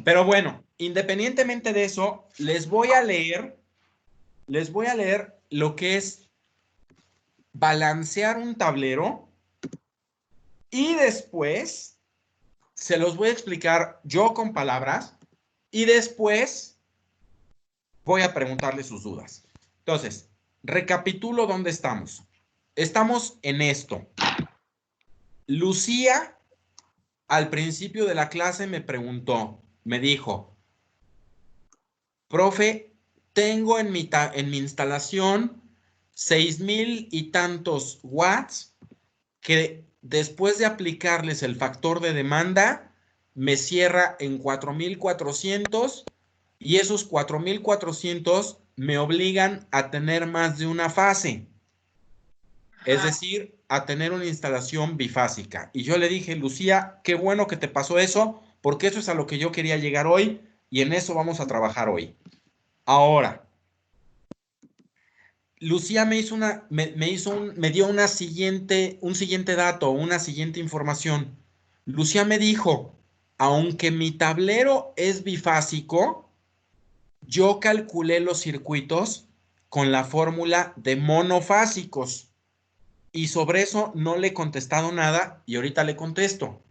[SPEAKER 1] Pero bueno, independientemente de eso, les voy a leer lo que es balancear un tablero y después se los voy a explicar yo con palabras y después voy a preguntarle sus dudas. Entonces, recapitulo dónde estamos. Estamos en esto. Lucía, al principio de la clase me dijo, profe, tengo en mi instalación 6,000 y tantos watts que después de aplicarles el factor de demanda me cierra en 4,400 y esos 4,400 me obligan a tener más de una fase. Es decir, a tener una instalación bifásica. Y yo le dije, Lucía, qué bueno que te pasó eso, porque eso es a lo que yo quería llegar hoy y en eso vamos a trabajar hoy. Ahora, Lucía me dio un siguiente dato, una siguiente información. Lucía me dijo, aunque mi tablero es bifásico, yo calculé los circuitos con la fórmula de monofásicos. Y sobre eso no le he contestado nada y ahorita le contesto.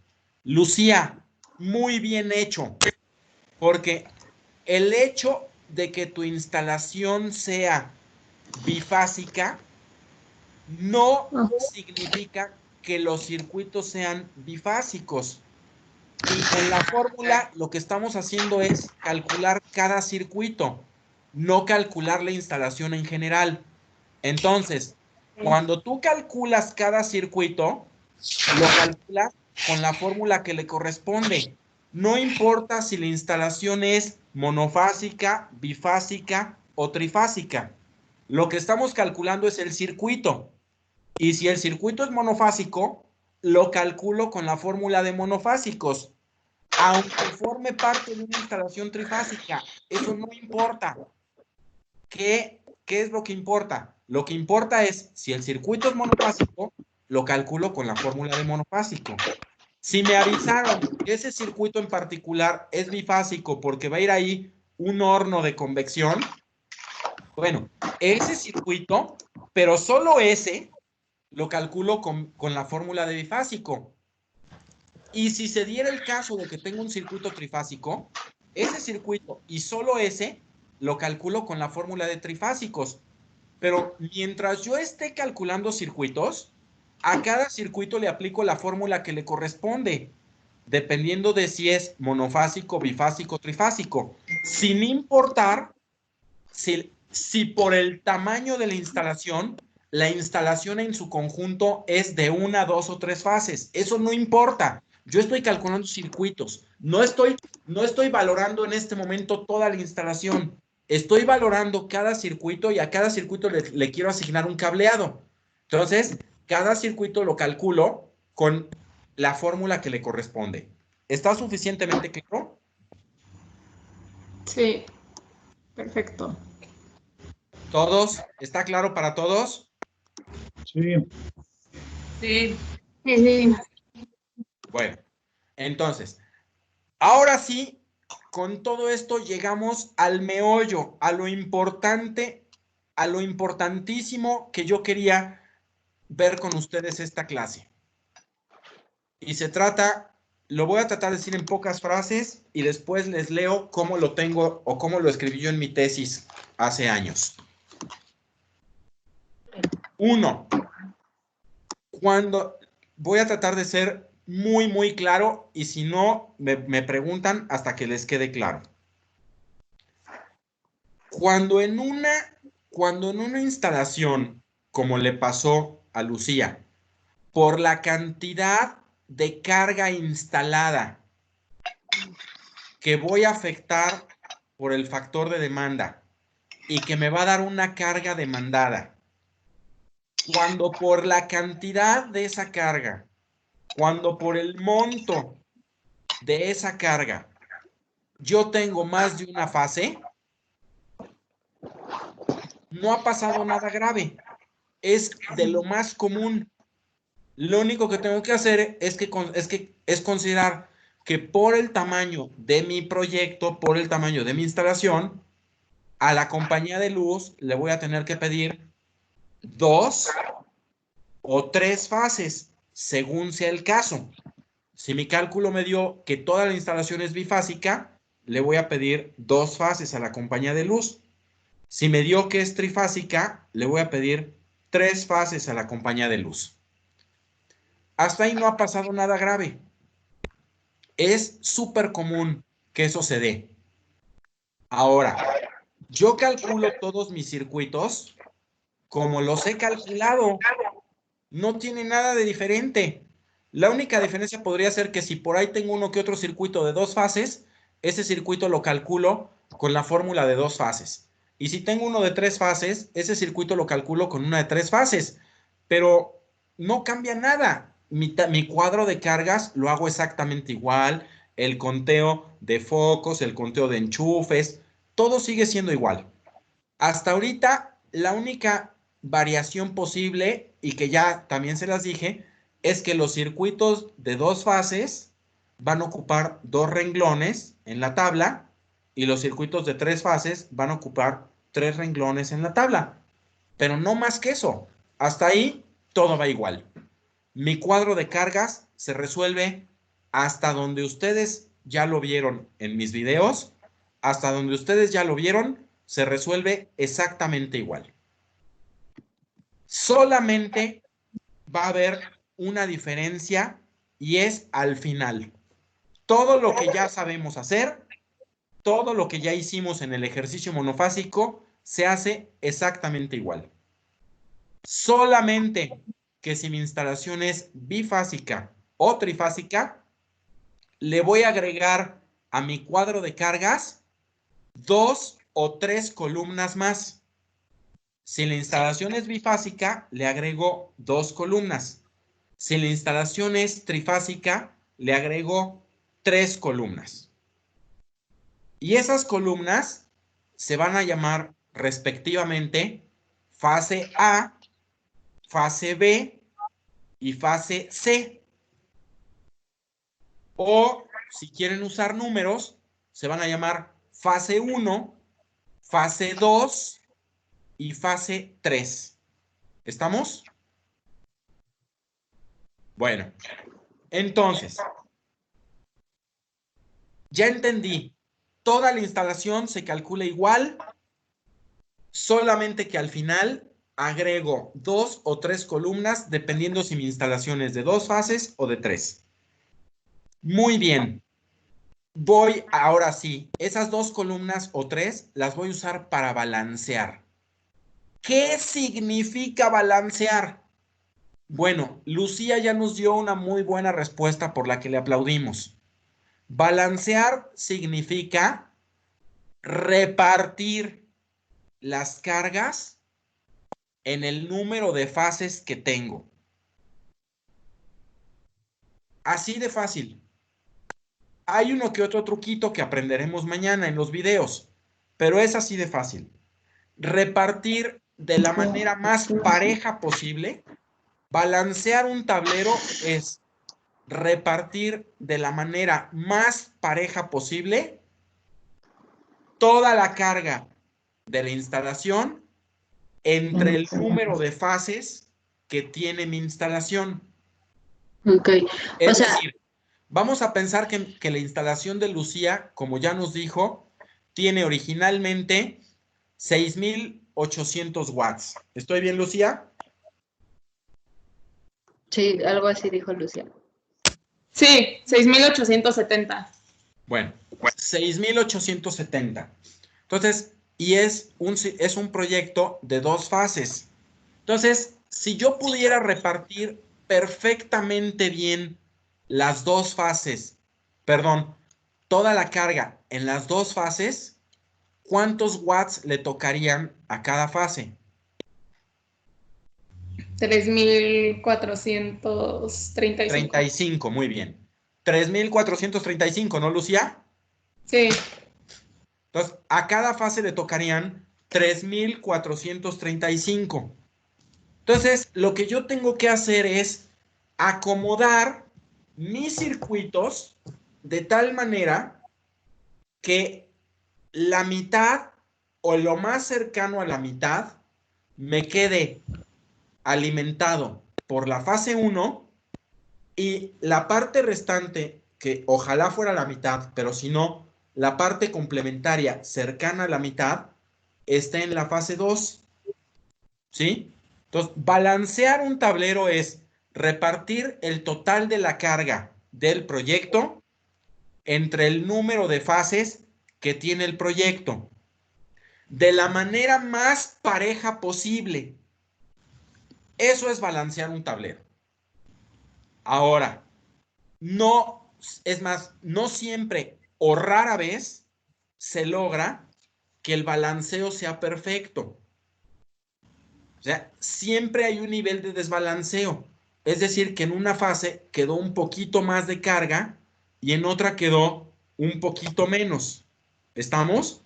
[SPEAKER 1] Lucía, muy bien hecho, porque el hecho de que tu instalación sea bifásica no significa que los circuitos sean bifásicos. Y con la fórmula lo que estamos haciendo es calcular cada circuito, no calcular la instalación en general. Entonces, cuando tú calculas cada circuito, lo calculas con la fórmula que le corresponde. No importa si la instalación es monofásica, bifásica o trifásica. Lo que estamos calculando es el circuito. Y si el circuito es monofásico, lo calculo con la fórmula de monofásicos. Aunque forme parte de una instalación trifásica, eso no importa. ¿Qué es lo que importa? Lo que importa es, si el circuito es monofásico, lo calculo con la fórmula de monofásico. Si me avisaron que ese circuito en particular es bifásico porque va a ir ahí un horno de convección, bueno, ese circuito, pero solo ese, lo calculo con la fórmula de bifásico. Y si se diera el caso de que tengo un circuito trifásico, ese circuito y solo ese, lo calculo con la fórmula de trifásicos. Pero mientras yo esté calculando circuitos, a cada circuito le aplico la fórmula que le corresponde, dependiendo de si es monofásico, bifásico, trifásico, sin importar si por el tamaño de la instalación en su conjunto es de 1, 2 o 3 fases. Eso no importa. Yo estoy calculando circuitos. No estoy valorando en este momento toda la instalación. Estoy valorando cada circuito y a cada circuito le quiero asignar un cableado. Entonces, cada circuito lo calculo con la fórmula que le corresponde. ¿Está suficientemente claro?
[SPEAKER 6] Sí, perfecto.
[SPEAKER 1] ¿Todos? ¿Está claro para todos?
[SPEAKER 7] Sí.
[SPEAKER 6] Sí.
[SPEAKER 2] Sí.
[SPEAKER 1] Bueno, entonces, ahora sí, con todo esto llegamos al meollo, a lo importante, a lo importantísimo que yo quería ver con ustedes esta clase. Y se trata, lo voy a tratar de decir en pocas frases y después les leo cómo lo tengo o cómo lo escribí yo en mi tesis hace años. 1. Voy a tratar de ser muy, muy claro y si no, me preguntan hasta que les quede claro. Cuando en una instalación, como le pasó a Lucía, por la cantidad de carga instalada que voy a afectar por el factor de demanda y que me va a dar una carga demandada, cuando por la cantidad de esa carga, cuando por el monto de esa carga, yo tengo más de una fase, no ha pasado nada grave. Es de lo más común. Lo único que tengo que hacer es considerar que por el tamaño de mi proyecto, por el tamaño de mi instalación, a la compañía de luz le voy a tener que pedir 2 o 3 fases, según sea el caso. Si mi cálculo me dio que toda la instalación es bifásica, le voy a pedir 2 fases a la compañía de luz. Si me dio que es trifásica, le voy a pedir 3 fases a la compañía de luz. Hasta ahí no ha pasado nada grave. Es súper común que eso se dé. Ahora, yo calculo todos mis circuitos como los he calculado. No tiene nada de diferente. La única diferencia podría ser que si por ahí tengo uno que otro circuito de 2 fases, ese circuito lo calculo con la fórmula de 2 fases. Y si tengo uno de 3 fases, ese circuito lo calculo con una de 3 fases. Pero no cambia nada. Mi cuadro de cargas lo hago exactamente igual. El conteo de focos, el conteo de enchufes, todo sigue siendo igual. Hasta ahorita, la única variación posible, y que ya también se las dije, es que los circuitos de 2 fases van a ocupar 2 renglones en la tabla y los circuitos de 3 fases van a ocupar 3 renglones en la tabla. Pero no más que eso. Hasta ahí todo va igual. Mi cuadro de cargas se resuelve hasta donde ustedes ya lo vieron en mis videos, hasta donde ustedes ya lo vieron, se resuelve exactamente igual. Solamente va a haber una diferencia y es al final. Todo lo que ya sabemos hacer, todo lo que ya hicimos en el ejercicio monofásico, se hace exactamente igual. Solamente que si mi instalación es bifásica o trifásica, le voy a agregar a mi cuadro de cargas 2 o 3 columnas más. Si la instalación es bifásica, le agrego 2 columnas. Si la instalación es trifásica, le agrego 3 columnas. Y esas columnas se van a llamar respectivamente fase A, fase B y fase C. O si quieren usar números, se van a llamar fase 1, fase 2 y fase 3. ¿Estamos? Bueno, entonces, ya entendí. Toda la instalación se calcula igual, solamente que al final agrego 2 o 3 columnas, dependiendo si mi instalación es de 2 fases o de 3. Muy bien. Voy, ahora sí, esas 2 columnas o 3 las voy a usar para balancear. ¿Qué significa balancear? Bueno, Lucía ya nos dio una muy buena respuesta por la que le aplaudimos. Balancear significa repartir las cargas en el número de fases que tengo. Así de fácil. Hay uno que otro truquito que aprenderemos mañana en los videos, pero es así de fácil. Repartir de la manera más pareja posible. Balancear un tablero es repartir de la manera más pareja posible toda la carga de la instalación entre el número de fases que tiene mi instalación.
[SPEAKER 2] Ok.
[SPEAKER 1] Es decir, vamos a pensar que la instalación de Lucía, como ya nos dijo, tiene originalmente 6,800 watts. ¿Estoy bien, Lucía?
[SPEAKER 2] Sí, algo así dijo Lucía.
[SPEAKER 6] Sí, 6,870.
[SPEAKER 1] Bueno, 6,870. Entonces, y es un proyecto de 2 fases. Entonces, si yo pudiera repartir perfectamente bien las 2 fases, perdón, toda la carga en las 2 fases, ¿cuántos watts le tocarían a cada fase?
[SPEAKER 6] 3,435.
[SPEAKER 1] 35, muy bien. 3,435, ¿no, Lucía?
[SPEAKER 6] Sí.
[SPEAKER 1] Entonces, a cada fase le tocarían 3,435. Entonces, lo que yo tengo que hacer es acomodar mis circuitos de tal manera que la mitad o lo más cercano a la mitad me quede alimentado por la fase 1 y la parte restante, que ojalá fuera la mitad, pero si no, la parte complementaria cercana a la mitad, está en la fase 2. ¿Sí? Entonces, balancear un tablero es repartir el total de la carga del proyecto entre el número de fases que tiene el proyecto de la manera más pareja posible. Eso es balancear un tablero. Ahora, no, es más, no siempre o rara vez se logra que el balanceo sea perfecto. O sea, siempre hay un nivel de desbalanceo. Es decir, que en una fase quedó un poquito más de carga y en otra quedó un poquito menos. ¿Estamos?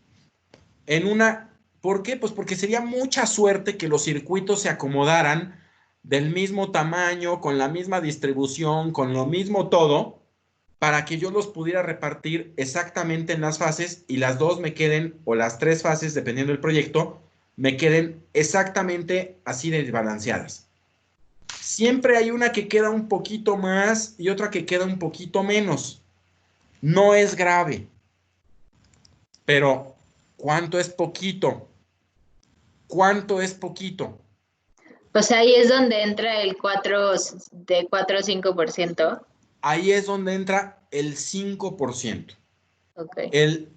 [SPEAKER 1] En una, ¿por qué? Pues porque sería mucha suerte que los circuitos se acomodaran del mismo tamaño, con la misma distribución, con lo mismo todo, para que yo los pudiera repartir exactamente en las fases y las dos me queden, o las tres fases, dependiendo del proyecto, me queden exactamente así de desbalanceadas. Siempre hay una que queda un poquito más y otra que queda un poquito menos. No es grave. Pero, ¿cuánto es poquito? ¿Cuánto es poquito?
[SPEAKER 2] Pues ahí es donde entra el 4 de 4 o 5%.
[SPEAKER 1] Ahí es donde entra el 5%.
[SPEAKER 2] Okay.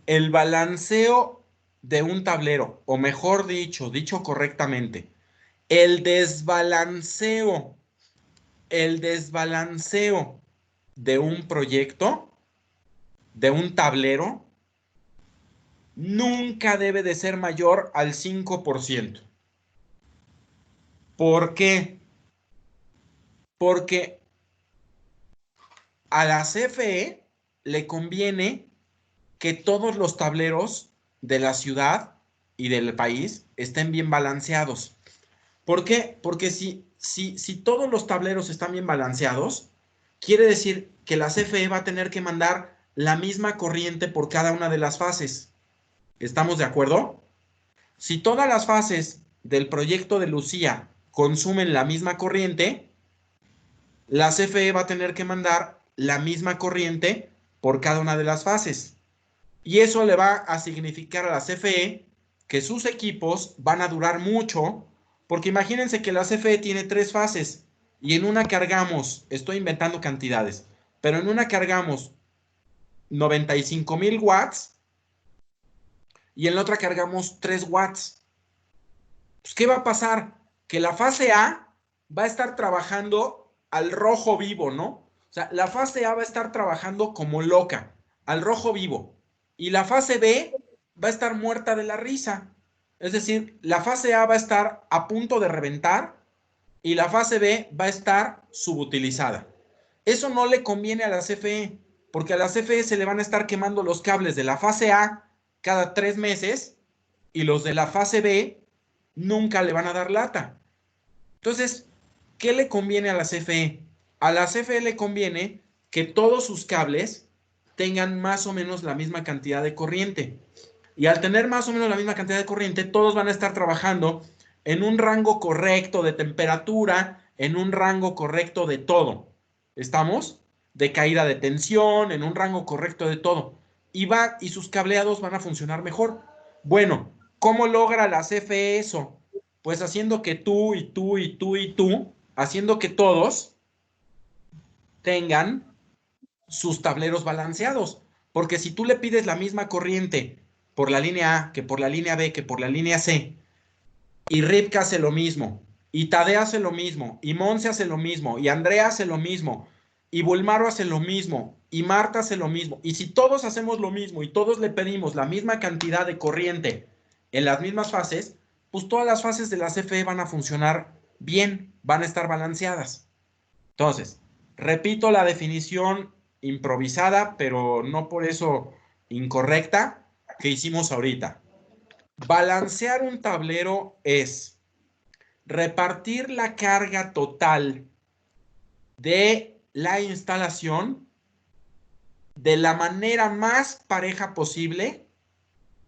[SPEAKER 1] El balanceo de un tablero, o mejor dicho correctamente, el desbalanceo de un proyecto, de un tablero, nunca debe de ser mayor al 5%. ¿Por qué? Porque a la CFE le conviene que todos los tableros de la ciudad y del país estén bien balanceados. ¿Por qué? Porque si todos los tableros están bien balanceados, quiere decir que la CFE va a tener que mandar la misma corriente por cada una de las fases. ¿Estamos de acuerdo? Si todas las fases del proyecto de Lucía consumen la misma corriente, la CFE va a tener que mandar la misma corriente por cada una de las fases. Y eso le va a significar a la CFE que sus equipos van a durar mucho, porque imagínense que la CFE tiene 3 fases y en una cargamos, estoy inventando cantidades, pero en una cargamos 95,000 watts y en la otra cargamos 3 watts. Pues, ¿qué va a pasar? Que la fase A va a estar trabajando al rojo vivo, ¿no? O sea, la fase A va a estar trabajando como loca, al rojo vivo. Y la fase B va a estar muerta de la risa. Es decir, la fase A va a estar a punto de reventar y la fase B va a estar subutilizada. Eso no le conviene a la CFE, porque a la CFE se le van a estar quemando los cables de la fase A cada 3 meses y los de la fase B nunca le van a dar lata. Entonces, ¿qué le conviene a la CFE? A la CFE le conviene que todos sus cables tengan más o menos la misma cantidad de corriente. Y al tener más o menos la misma cantidad de corriente, todos van a estar trabajando en un rango correcto de temperatura, en un rango correcto de todo. ¿Estamos? De caída de tensión, en un rango correcto de todo. Y sus cableados van a funcionar mejor. Bueno, ¿cómo logra la CFE eso? Pues haciendo que tú, haciendo que todos tengan sus tableros balanceados. Porque si tú le pides la misma corriente por la línea A, que por la línea B, que por la línea C, y Ripka hace lo mismo, y Tadea hace lo mismo, y Monse hace lo mismo, y Andrea hace lo mismo, y Bulmaro hace lo mismo, y Marta hace lo mismo, y si todos hacemos lo mismo y todos le pedimos la misma cantidad de corriente en las mismas fases, pues todas las fases de la CFE van a funcionar bien, van a estar balanceadas. Entonces, repito la definición improvisada, pero no por eso incorrecta, que hicimos ahorita. Balancear un tablero es repartir la carga total de la instalación de la manera más pareja posible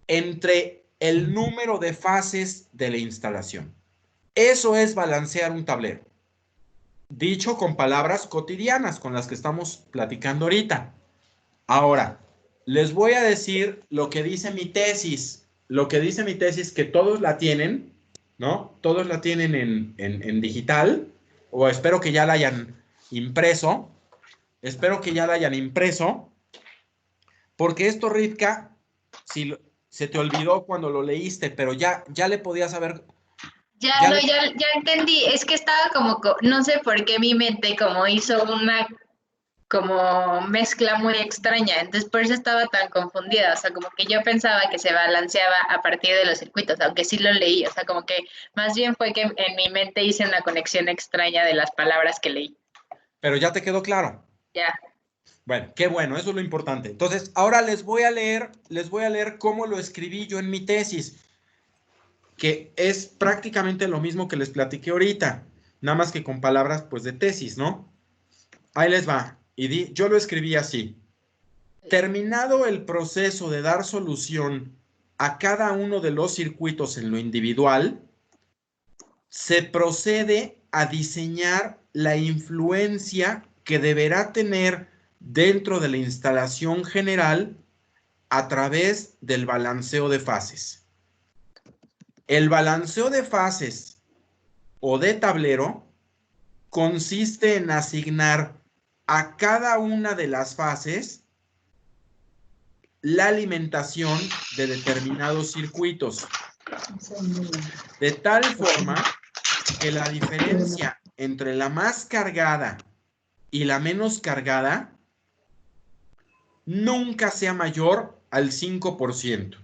[SPEAKER 1] entre el número de fases de la instalación. Eso es balancear un tablero. Dicho con palabras cotidianas, con las que estamos platicando ahorita. Ahora, les voy a decir lo que dice mi tesis. Lo que dice mi tesis, que todos la tienen, ¿no? Todos la tienen en digital, o espero que ya la hayan impreso. Espero que ya la hayan impreso, porque esto, Ritka, si se te olvidó cuando lo leíste, pero ya le podías haber...
[SPEAKER 2] Ya entendí. Es que estaba como, no sé por qué mi mente como hizo una como mezcla muy extraña, entonces por eso estaba tan confundida, o sea, como que yo pensaba que se balanceaba a partir de los circuitos, aunque sí lo leí, o sea, como que más bien fue que en mi mente hice una conexión extraña de las palabras que leí.
[SPEAKER 1] Pero ya te quedó claro.
[SPEAKER 2] Ya.
[SPEAKER 1] Bueno, qué bueno, eso es lo importante. Entonces, ahora les voy a leer cómo lo escribí yo en mi tesis, que es prácticamente lo mismo que les platiqué ahorita, nada más que con palabras, pues, de tesis, ¿no? Ahí les va. Y yo lo escribí así. Terminado el proceso de dar solución a cada uno de los circuitos en lo individual, se procede a diseñar la influencia que deberá tener dentro de la instalación general a través del balanceo de fases. El balanceo de fases o de tablero consiste en asignar a cada una de las fases la alimentación de determinados circuitos, de tal forma que la diferencia entre la más cargada y la menos cargada nunca sea mayor al 5%.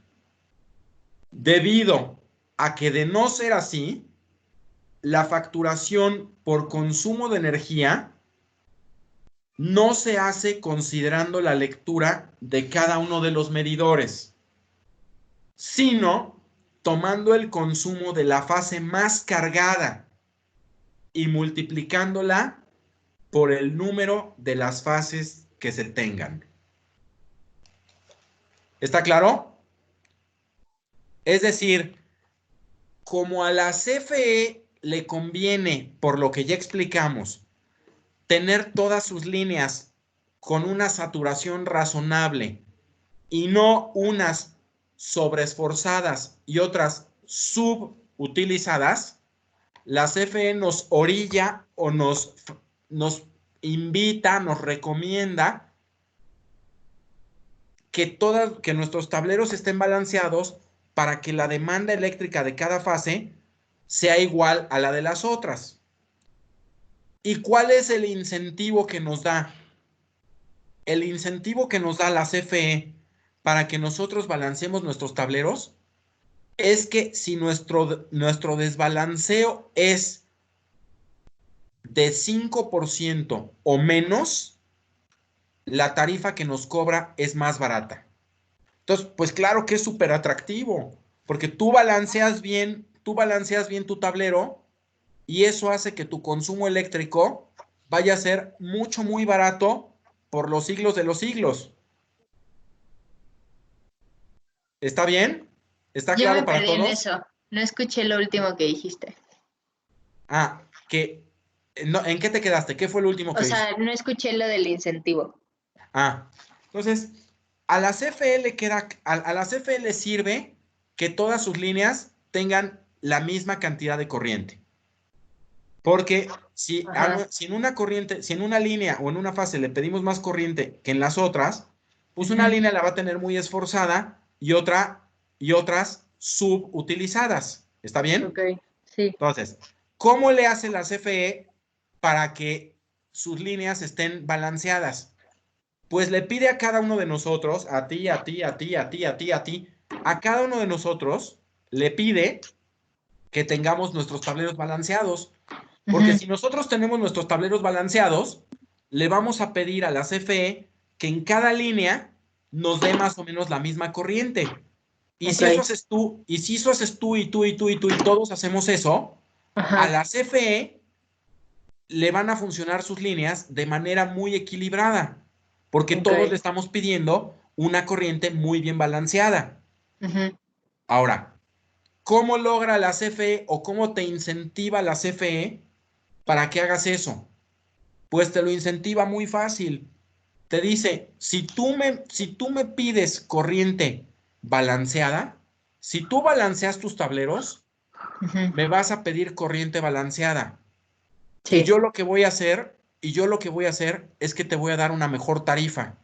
[SPEAKER 1] Debido a que, de no ser así, la facturación por consumo de energía no se hace considerando la lectura de cada uno de los medidores, sino tomando el consumo de la fase más cargada y multiplicándola por el número de las fases que se tengan. ¿Está claro? Es decir, como a la CFE le conviene, por lo que ya explicamos, tener todas sus líneas con una saturación razonable y no unas sobreesforzadas y otras subutilizadas, la CFE nos orilla o nos invita, nos recomienda que nuestros tableros estén balanceados para que la demanda eléctrica de cada fase sea igual a la de las otras. ¿Y cuál es el incentivo que nos da? El incentivo que nos da la CFE para que nosotros balanceemos nuestros tableros es que si nuestro desbalanceo es de 5% o menos, la tarifa que nos cobra es más barata. Entonces, pues claro que es súper atractivo, porque tú balanceas bien tu tablero y eso hace que tu consumo eléctrico vaya a ser muy barato por los siglos de los siglos. ¿Está bien? ¿Está
[SPEAKER 2] Yo
[SPEAKER 1] claro
[SPEAKER 2] me
[SPEAKER 1] para
[SPEAKER 2] perdí en
[SPEAKER 1] todos?
[SPEAKER 2] eso. No escuché lo último que dijiste.
[SPEAKER 1] No, ¿en qué te quedaste? ¿Qué fue lo último que
[SPEAKER 2] O
[SPEAKER 1] viste?
[SPEAKER 2] sea, no escuché lo del incentivo.
[SPEAKER 1] Entonces, a la CFE le sirve que todas sus líneas tengan la misma cantidad de corriente. Porque si en una línea o en una fase le pedimos más corriente que en las otras, pues una línea la va a tener muy esforzada y otras subutilizadas. ¿Está bien?
[SPEAKER 2] Ok, sí.
[SPEAKER 1] Entonces, ¿cómo le hace la CFE para que sus líneas estén balanceadas? Pues le pide a cada uno de nosotros, a ti, a cada uno de nosotros le pide que tengamos nuestros tableros balanceados. Porque si nosotros tenemos nuestros tableros balanceados, le vamos a pedir a la CFE que en cada línea nos dé más o menos la misma corriente. Y si eso haces tú, y todos hacemos eso, a la CFE le van a funcionar sus líneas de manera muy equilibrada, porque todos le estamos pidiendo una corriente muy bien balanceada. Ahora, ¿cómo logra la CFE o cómo te incentiva la CFE para que hagas eso? Pues te lo incentiva muy fácil. Te dice, si tú me pides corriente balanceada, si tú balanceas tus tableros, me vas a pedir corriente balanceada. Sí. Y yo lo que voy a hacer es que te voy a dar una mejor tarifa.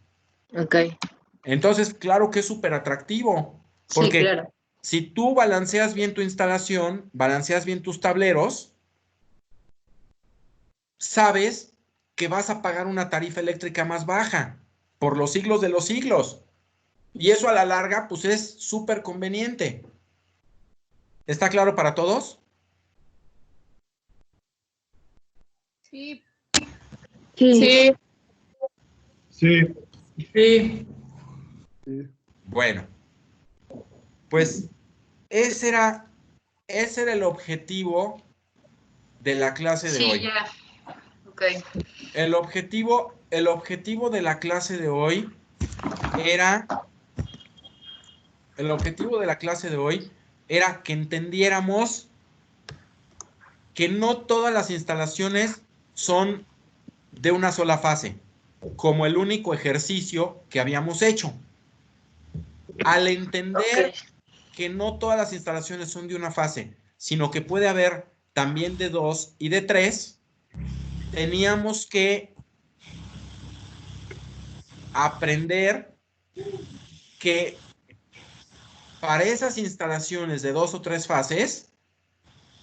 [SPEAKER 2] Ok.
[SPEAKER 1] Entonces, claro que es súper atractivo. Porque
[SPEAKER 2] sí, claro.
[SPEAKER 1] Si tú balanceas bien tu instalación, balanceas bien tus tableros, sabes que vas a pagar una tarifa eléctrica más baja por los siglos de los siglos. Y eso a la larga, pues es súper conveniente. ¿Está claro para todos?
[SPEAKER 5] Sí.
[SPEAKER 6] Sí.
[SPEAKER 7] Sí.
[SPEAKER 6] Sí.
[SPEAKER 1] Bueno, pues ese era el objetivo de la clase de hoy.
[SPEAKER 2] Sí, ya. Ok.
[SPEAKER 1] El objetivo de la clase de hoy era que entendiéramos que no todas las instalaciones son de una sola fase, como el único ejercicio que habíamos hecho. Al entender que no todas las instalaciones son de una fase, sino que puede haber también de 2 y de 3, teníamos que aprender que para esas instalaciones de 2 o 3 fases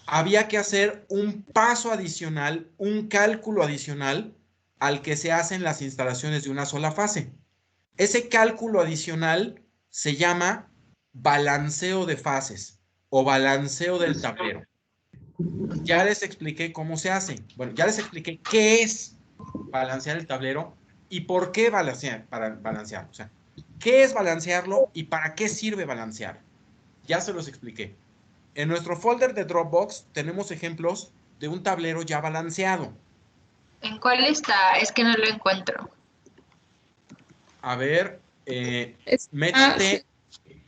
[SPEAKER 1] había que hacer un paso adicional, un cálculo adicional al que se hacen las instalaciones de una sola fase. Ese cálculo adicional se llama balanceo de fases o balanceo del tablero. Ya les expliqué cómo se hace. Bueno, ya les expliqué qué es balancear el tablero y por qué balancear. O sea, qué es balancearlo y para qué sirve balancear. Ya se los expliqué. En nuestro folder de Dropbox tenemos ejemplos de un tablero ya balanceado.
[SPEAKER 2] ¿En cuál está? Es que no lo encuentro.
[SPEAKER 1] A ver, métete.
[SPEAKER 6] Sí.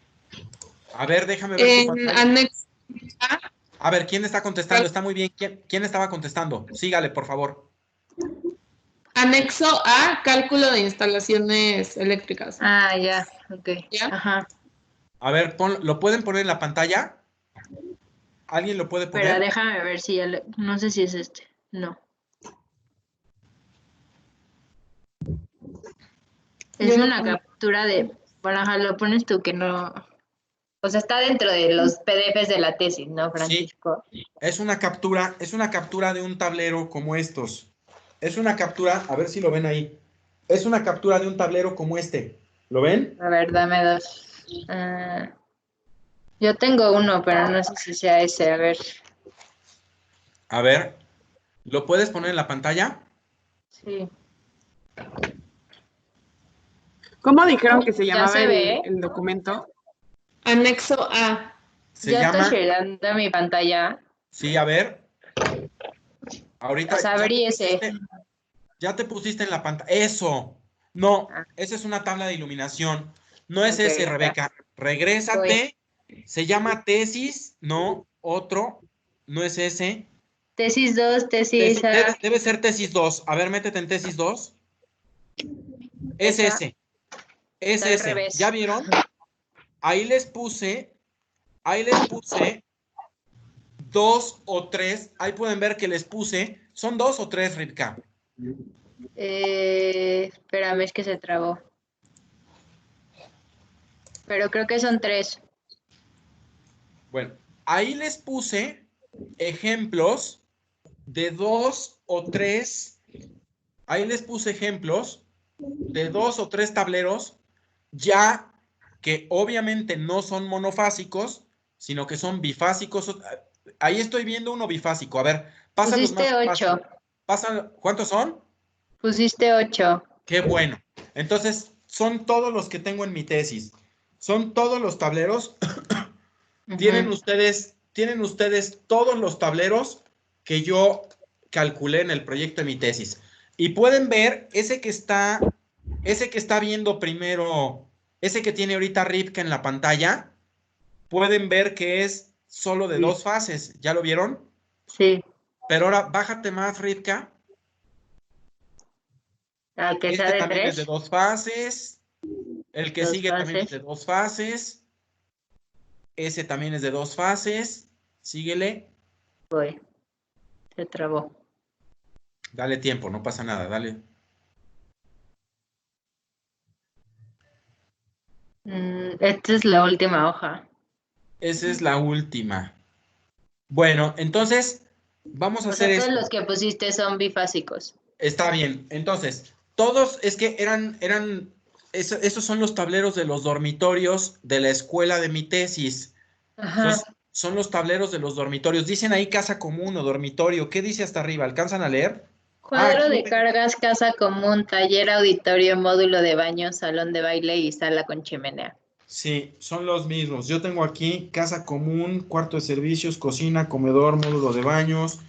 [SPEAKER 1] A ver, déjame ver tu pantalla.
[SPEAKER 6] Anexo.
[SPEAKER 1] A ver, ¿quién está contestando? Está muy bien. ¿Quién estaba contestando? Sígale, por favor.
[SPEAKER 6] Anexo A, cálculo de instalaciones eléctricas.
[SPEAKER 2] Ah, ya, ok.
[SPEAKER 6] ¿Ya?
[SPEAKER 2] Ajá.
[SPEAKER 1] A ver, ¿lo pueden poner en la pantalla? ¿Alguien lo puede poner?
[SPEAKER 2] Pero déjame ver si no sé si es este. No. Es una captura de... Bueno, ajá, lo pones tú que no... O sea, está dentro de los PDFs de la tesis, ¿no, Francisco?
[SPEAKER 1] Sí, es una captura de un tablero como estos. Es una captura, a ver si lo ven ahí. Es una captura de un tablero como este. ¿Lo ven?
[SPEAKER 2] A ver, dame dos. Yo tengo uno, pero no sé si sea ese. A ver.
[SPEAKER 1] A ver, ¿lo puedes poner en la pantalla?
[SPEAKER 2] Sí.
[SPEAKER 3] ¿Cómo dijeron que se
[SPEAKER 2] ¿Ya
[SPEAKER 3] llamaba
[SPEAKER 2] se ve?
[SPEAKER 3] el documento?
[SPEAKER 6] Anexo A.
[SPEAKER 1] Se
[SPEAKER 2] Ya
[SPEAKER 1] llama...
[SPEAKER 2] estoy shareando mi pantalla.
[SPEAKER 1] Sí, a ver. Ahorita
[SPEAKER 2] O sea, abrí ese.
[SPEAKER 1] ya te pusiste en la pantalla. ¡Eso! No,
[SPEAKER 2] Ah.
[SPEAKER 1] esa es una tabla de iluminación. No es
[SPEAKER 2] Ok,
[SPEAKER 1] ese,
[SPEAKER 2] está.
[SPEAKER 1] Rebeca. Regrésate. Se llama tesis. No, otro. No es ese.
[SPEAKER 2] Tesis 2, tesis A.
[SPEAKER 1] Debe ser tesis 2. A ver, métete en tesis 2. Es
[SPEAKER 2] Esa.
[SPEAKER 1] ese. Es
[SPEAKER 2] Está al
[SPEAKER 1] ese.
[SPEAKER 2] revés.
[SPEAKER 1] ¿Ya vieron? Ahí les puse 2 o 3. Ahí pueden ver que les puse. ¿Son 2 o 3, Ripka?
[SPEAKER 2] Espérame, es que se trabó. Pero creo que son 3.
[SPEAKER 1] Bueno, ahí les puse ejemplos de 2 o 3. Ahí les puse ejemplos de 2 o 3 tableros, ya que obviamente no son monofásicos, sino que son bifásicos. Ahí estoy viendo uno bifásico. A ver, pásalos más.
[SPEAKER 2] Pusiste 8.
[SPEAKER 1] ¿Cuántos son?
[SPEAKER 2] Pusiste 8.
[SPEAKER 1] Qué bueno. Entonces, son todos los que tengo en mi tesis. Son todos los tableros. Tienen ustedes todos los tableros que yo calculé en el proyecto de mi tesis. Y pueden ver ese que está viendo primero, ese que tiene ahorita Ripka en la pantalla, pueden ver que es solo de 2 fases. ¿Ya lo vieron?
[SPEAKER 2] Sí.
[SPEAKER 1] Pero ahora bájate más, Ripka.
[SPEAKER 2] Que sea de
[SPEAKER 1] también
[SPEAKER 2] 3.
[SPEAKER 1] es de 2 fases. El que
[SPEAKER 2] 2
[SPEAKER 1] sigue
[SPEAKER 2] fases.
[SPEAKER 1] también es de 2 fases. Ese también es de 2 fases. Síguele.
[SPEAKER 2] Voy. Se trabó.
[SPEAKER 1] Dale tiempo, no pasa nada, dale.
[SPEAKER 2] Esta es la última hoja.
[SPEAKER 1] Esa es la última. Bueno, entonces vamos a hacer
[SPEAKER 2] todos
[SPEAKER 1] esto.
[SPEAKER 2] los que pusiste son bifásicos.
[SPEAKER 1] Está bien. Entonces, todos es que esos son los tableros de los dormitorios de la escuela de mi tesis.
[SPEAKER 2] Ajá.
[SPEAKER 1] Son los tableros de los dormitorios. Dicen ahí casa común o dormitorio. ¿Qué dice hasta arriba? ¿Alcanzan a leer?
[SPEAKER 2] Cuadro de cargas, casa común, taller, auditorio, módulo de baño, salón de baile y sala con chimenea.
[SPEAKER 1] Sí, son los mismos. Yo tengo aquí casa común, cuarto de servicios, cocina, comedor, módulo de baños.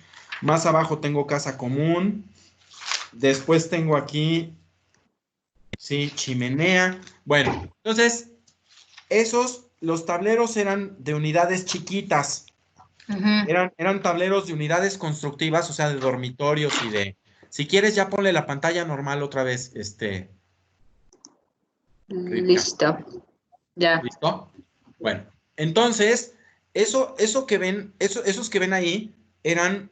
[SPEAKER 1] Más abajo tengo casa común. Después tengo aquí, sí, chimenea. Bueno, entonces, los tableros eran de unidades chiquitas. Eran tableros de unidades constructivas, o sea, de dormitorios y de... Si quieres, ya ponle la pantalla normal otra vez,
[SPEAKER 2] Listo. Ya.
[SPEAKER 1] ¿Listo? Bueno, entonces, esos que ven ahí eran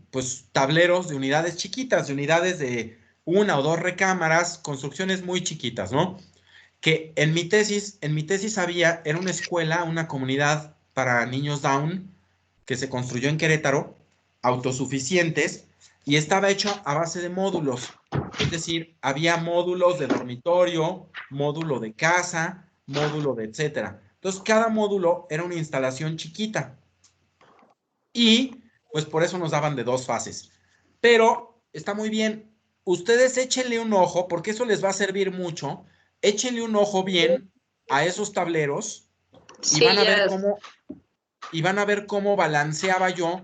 [SPEAKER 1] pues, tableros de unidades chiquitas, de unidades de 1 o 2 recámaras, construcciones muy chiquitas, ¿no? Que en mi tesis era una escuela, una comunidad para niños Down que se construyó en Querétaro, autosuficientes, y estaba hecho a base de módulos. Es decir, había módulos de dormitorio, módulo de casa, módulo de etcétera. Entonces, cada módulo era una instalación chiquita. Y, pues, por eso nos daban de 2 fases. Pero, está muy bien. Ustedes échenle un ojo, porque eso les va a servir mucho. Échenle un ojo bien a esos tableros y van a ver cómo balanceaba yo,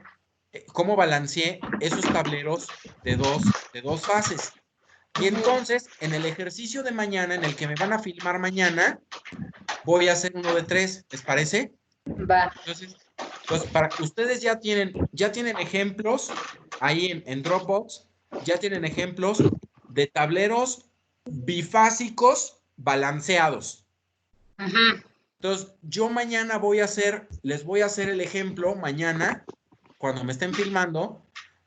[SPEAKER 1] cómo balanceé esos tableros de dos fases. Y entonces, en el ejercicio de mañana, en el que me van a filmar mañana, voy a hacer uno de 3, ¿les parece?
[SPEAKER 2] Va.
[SPEAKER 1] Entonces, para ustedes ya tienen ejemplos ahí en Dropbox, ya tienen ejemplos de tableros bifásicos balanceados. Entonces, yo mañana les voy a hacer el ejemplo, mañana, cuando me estén filmando,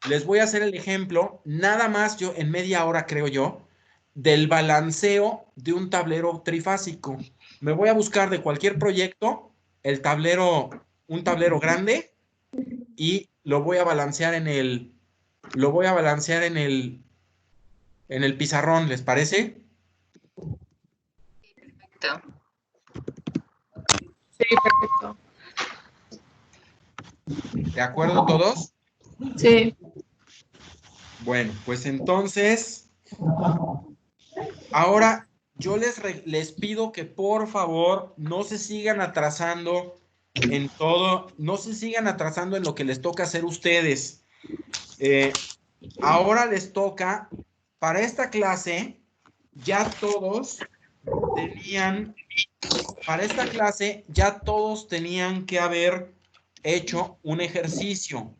[SPEAKER 1] les voy a hacer el ejemplo, nada más yo, en media hora creo yo, del balanceo de un tablero trifásico. Me voy a buscar de cualquier proyecto un tablero grande y lo voy a balancear en el pizarrón, ¿les parece?
[SPEAKER 2] Perfecto.
[SPEAKER 6] Sí, perfecto.
[SPEAKER 1] ¿De acuerdo todos?
[SPEAKER 6] Sí.
[SPEAKER 1] Bueno, pues entonces, ahora yo les pido que por favor no se sigan atrasando en todo, no se sigan atrasando en lo que les toca hacer ustedes. Ahora les toca, para esta clase, tenían que haber hecho un ejercicio.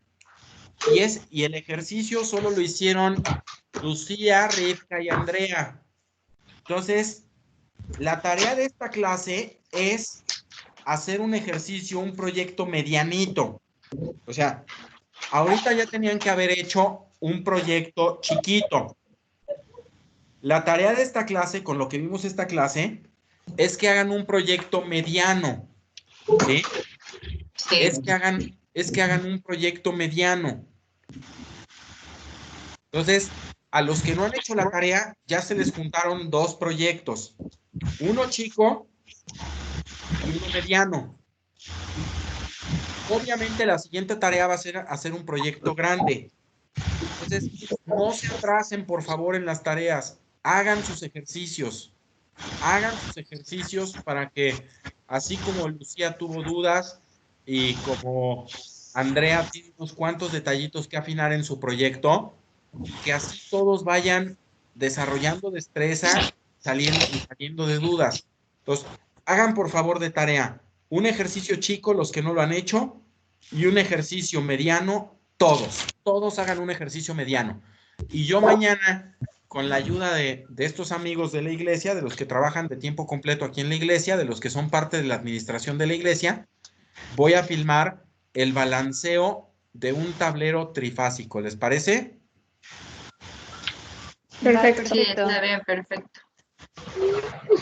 [SPEAKER 1] Y el ejercicio solo lo hicieron Lucía, Rivka y Andrea. Entonces, la tarea de esta clase es hacer un ejercicio, un proyecto medianito. O sea, ahorita ya tenían que haber hecho un proyecto chiquito. La tarea de esta clase, con lo que vimos esta clase, es que hagan un proyecto mediano. ¿Sí?
[SPEAKER 2] Sí.
[SPEAKER 1] Es que hagan un proyecto mediano. Entonces, a los que no han hecho la tarea, ya se les juntaron 2 proyectos. Uno chico y uno mediano. Obviamente la siguiente tarea va a ser hacer un proyecto grande. Entonces, no se atrasen, por favor, en las tareas. Hagan sus ejercicios. Hagan sus ejercicios para que, así como Lucía tuvo dudas y como Andrea tiene unos cuantos detallitos que afinar en su proyecto, que así todos vayan desarrollando destreza, saliendo de dudas. Entonces, hagan por favor de tarea un ejercicio chico, los que no lo han hecho, y un ejercicio mediano, todos hagan un ejercicio mediano. Y yo mañana, con la ayuda de estos amigos de la iglesia, de los que trabajan de tiempo completo aquí en la iglesia, de los que son parte de la administración de la iglesia, voy a filmar el balanceo de un tablero trifásico. ¿Les parece?
[SPEAKER 6] Perfecto.
[SPEAKER 2] Sí, está bien, perfecto.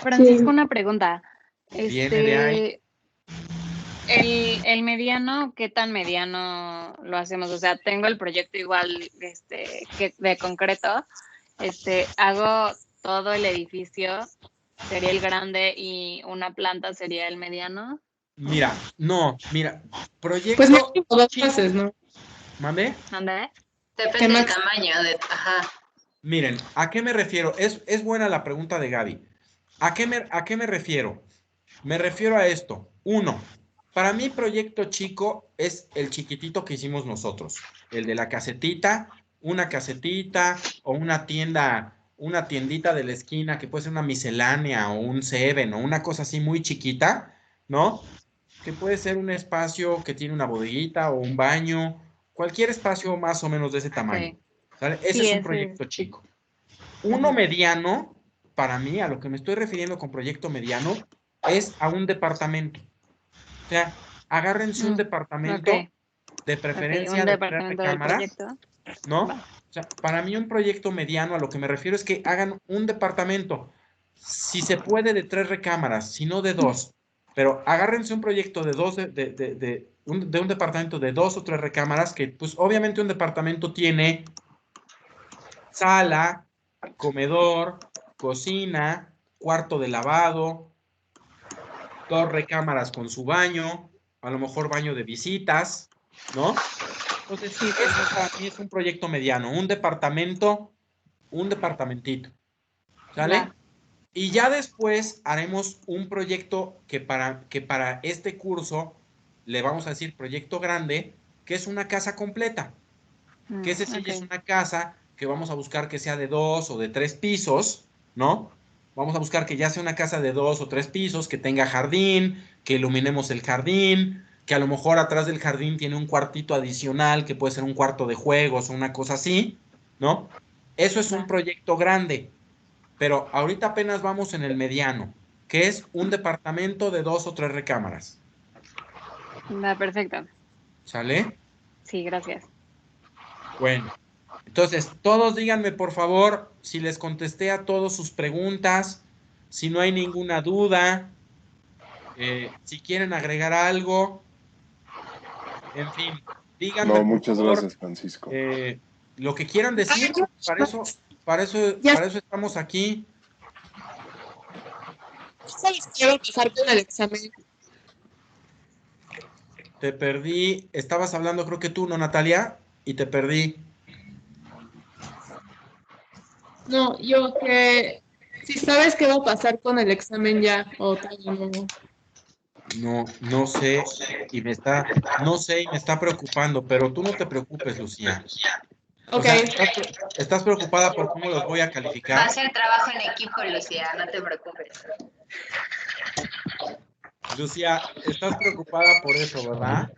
[SPEAKER 8] Francisco, una pregunta.
[SPEAKER 1] Viene de ahí.
[SPEAKER 8] El mediano, ¿qué tan mediano lo hacemos? O sea, tengo el proyecto igual que de concreto. Hago todo el edificio, sería el grande, y una planta sería el mediano.
[SPEAKER 1] Mira, proyecto.
[SPEAKER 6] Pues máximo 2 fases, ¿no?
[SPEAKER 1] ¿Mande?
[SPEAKER 8] ¿Dónde?
[SPEAKER 2] Depende del tamaño. Ajá.
[SPEAKER 1] Miren, ¿a qué me refiero? Es buena la pregunta de Gaby. ¿A qué me refiero? Me refiero a esto. 1, para mí proyecto chico es el chiquitito que hicimos nosotros. El de la casetita, una casetita o una tiendita de la esquina que puede ser una miscelánea o un Seven o una cosa así muy chiquita, ¿no? Que puede ser un espacio que tiene una bodeguita o un baño, cualquier espacio más o menos de ese tamaño. ¿Sale? Ese es un proyecto chico. Uno mediano, para mí, a lo que me estoy refiriendo con proyecto mediano, es a un departamento. O sea, agárrense un departamento, de preferencia de 3 recámaras, ¿no? O sea, para mí un proyecto mediano, a lo que me refiero es que hagan un departamento, si se puede de 3 recámaras, si no de 2, pero agárrense un proyecto de un departamento de 2 o 3 recámaras, que pues obviamente un departamento tiene sala, comedor, cocina, cuarto de lavado, 2 recámaras con su baño, a lo mejor baño de visitas, ¿no? Entonces, sí, eso para mí es un proyecto mediano, un departamentito, ¿sale?
[SPEAKER 8] Va.
[SPEAKER 1] Y ya después haremos un proyecto que para este curso le vamos a decir proyecto grande, que es una casa completa. Que ese sí es una casa que vamos a buscar que sea de 2 o de 3 pisos, ¿no? Vamos a buscar que ya sea una casa de 2 o 3 pisos, que tenga jardín, que iluminemos el jardín, que a lo mejor atrás del jardín tiene un cuartito adicional, que puede ser un cuarto de juegos o una cosa así, ¿no? Eso es un proyecto grande, pero ahorita apenas vamos en el mediano, que es un departamento de 2 o 3 recámaras.
[SPEAKER 8] Va, perfecto.
[SPEAKER 1] ¿Sale?
[SPEAKER 8] Sí, gracias.
[SPEAKER 1] Bueno, entonces, todos díganme, por favor, si les contesté a todas sus preguntas, si no hay ninguna duda, si quieren agregar algo, en fin, díganme,
[SPEAKER 9] No,
[SPEAKER 1] por
[SPEAKER 9] muchas
[SPEAKER 1] favor,
[SPEAKER 9] gracias, Francisco.
[SPEAKER 1] lo que quieran decir, para eso estamos aquí.
[SPEAKER 6] ¿Sabes qué va a pasar con el examen?
[SPEAKER 1] Te perdí, estabas hablando, creo que tú, ¿no, Natalia? Y te perdí.
[SPEAKER 6] No, yo que si sabes qué va a pasar con el examen ya o todavía no.
[SPEAKER 1] No sé, y me está preocupando, pero tú no te preocupes, Lucía. O sea, ¿estás preocupada por cómo los voy a calificar?
[SPEAKER 2] Va a ser trabajo en equipo, Lucía, no te preocupes.
[SPEAKER 1] Lucía, estás preocupada por eso, ¿verdad?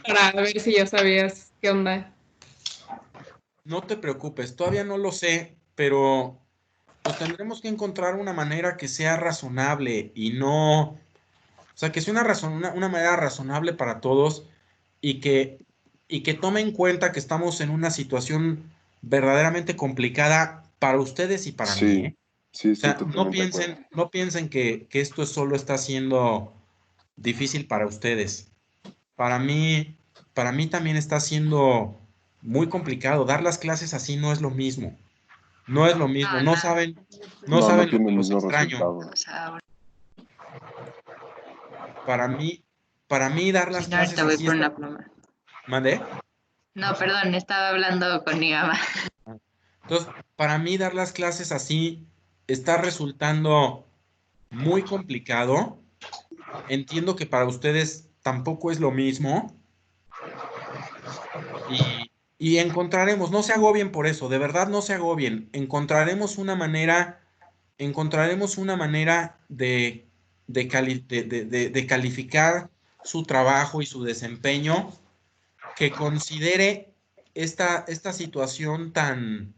[SPEAKER 6] Para ver si ya sabías qué onda.
[SPEAKER 1] No te preocupes, todavía no lo sé, pero pues tendremos que encontrar una manera que sea razonable y no, o sea, que sea una manera razonable para todos y que tome en cuenta que estamos en una situación verdaderamente complicada para ustedes y para mí, ¿eh?
[SPEAKER 9] Sí,
[SPEAKER 1] O sea,
[SPEAKER 9] totalmente
[SPEAKER 1] no piensen que esto solo está siendo difícil para ustedes. Para mí también está siendo muy complicado. Dar las clases así no es lo mismo. No es lo mismo. No saben
[SPEAKER 9] no
[SPEAKER 1] lo
[SPEAKER 9] tiene
[SPEAKER 1] que
[SPEAKER 9] el
[SPEAKER 1] los
[SPEAKER 9] mismo
[SPEAKER 1] extraño.
[SPEAKER 9] resultado.
[SPEAKER 1] Para mí dar las clases
[SPEAKER 2] Ahorita voy
[SPEAKER 1] así
[SPEAKER 2] por una pluma.
[SPEAKER 1] ¿Mandé?
[SPEAKER 2] No, perdón, estaba hablando con mi mamá.
[SPEAKER 1] Entonces, para mí dar las clases así está resultando muy complicado. Entiendo que para ustedes tampoco es lo mismo. Y encontraremos, no se agobien por eso, de verdad no se agobien. Encontraremos una manera de calificar su trabajo y su desempeño que considere esta situación tan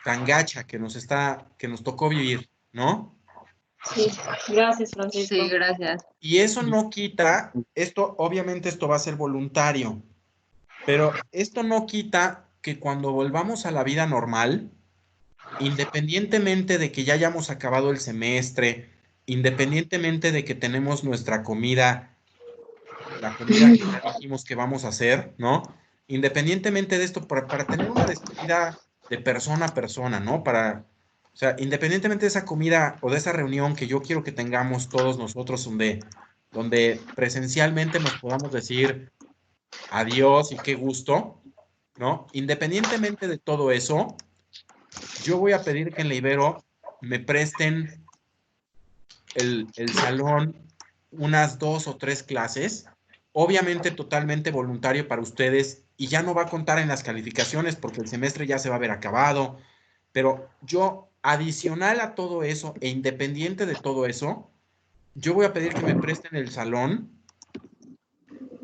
[SPEAKER 1] gacha que nos tocó vivir, ¿no?
[SPEAKER 6] Sí, gracias, Francisco.
[SPEAKER 2] Sí, gracias.
[SPEAKER 1] Y eso no quita, obviamente esto va a ser voluntario, pero esto no quita que cuando volvamos a la vida normal, independientemente de que ya hayamos acabado el semestre, independientemente de que tenemos nuestra comida, la comida que ya dijimos que vamos a hacer, ¿no? Independientemente de esto, para tener una despedida de persona a persona, ¿no? O sea, independientemente de esa comida o de esa reunión que yo quiero que tengamos todos nosotros donde presencialmente nos podamos decir, adiós y qué gusto, ¿no? Independientemente de todo eso, yo voy a pedir que en la Ibero me presten el salón unas 2 o 3 clases, obviamente totalmente voluntario para ustedes y ya no va a contar en las calificaciones porque el semestre ya se va a haber acabado, pero yo, adicional a todo eso e independiente de todo eso, yo voy a pedir que me presten el salón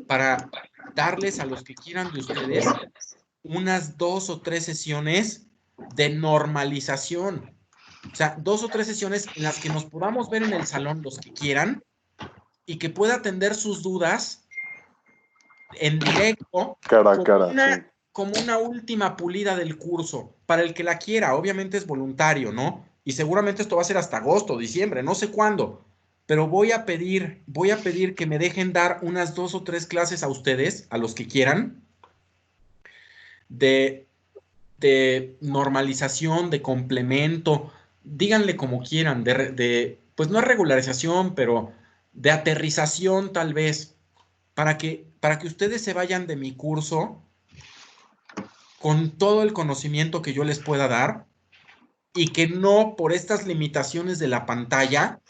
[SPEAKER 1] para darles a los que quieran de ustedes unas 2 o 3 sesiones de normalización. O sea, 2 o 3 sesiones en las que nos podamos ver en el salón los que quieran y que pueda atender sus dudas en directo
[SPEAKER 9] cara a cara, sí.
[SPEAKER 1] Como una última pulida del curso, para el que la quiera, obviamente es voluntario, ¿no? Y seguramente esto va a ser hasta agosto, diciembre, no sé cuándo, pero voy a pedir que me dejen dar unas 2 o 3 clases a ustedes, a los que quieran, de normalización, de complemento, díganle como quieran, pues no es regularización, pero de aterrización tal vez, para que ustedes se vayan de mi curso con todo el conocimiento que yo les pueda dar y que no por estas limitaciones de la pantalla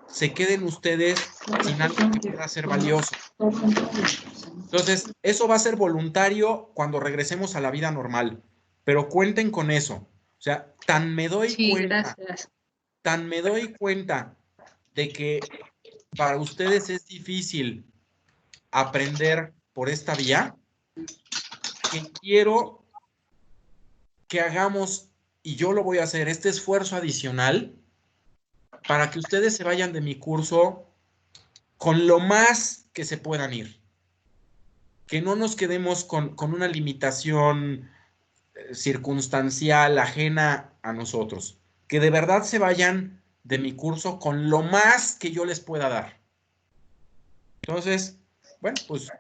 [SPEAKER 1] se queden ustedes sin algo que pueda ser valioso. Entonces, eso va a ser voluntario cuando regresemos a la vida normal, pero cuenten con eso. O sea, tan me doy cuenta de que para ustedes es difícil aprender por esta vía, que quiero que hagamos, y yo lo voy a hacer, este esfuerzo adicional para que ustedes se vayan de mi curso con lo más que se puedan ir. Que no nos quedemos con una limitación circunstancial ajena a nosotros. Que de verdad se vayan de mi curso con lo más que yo les pueda dar. Entonces, bueno, pues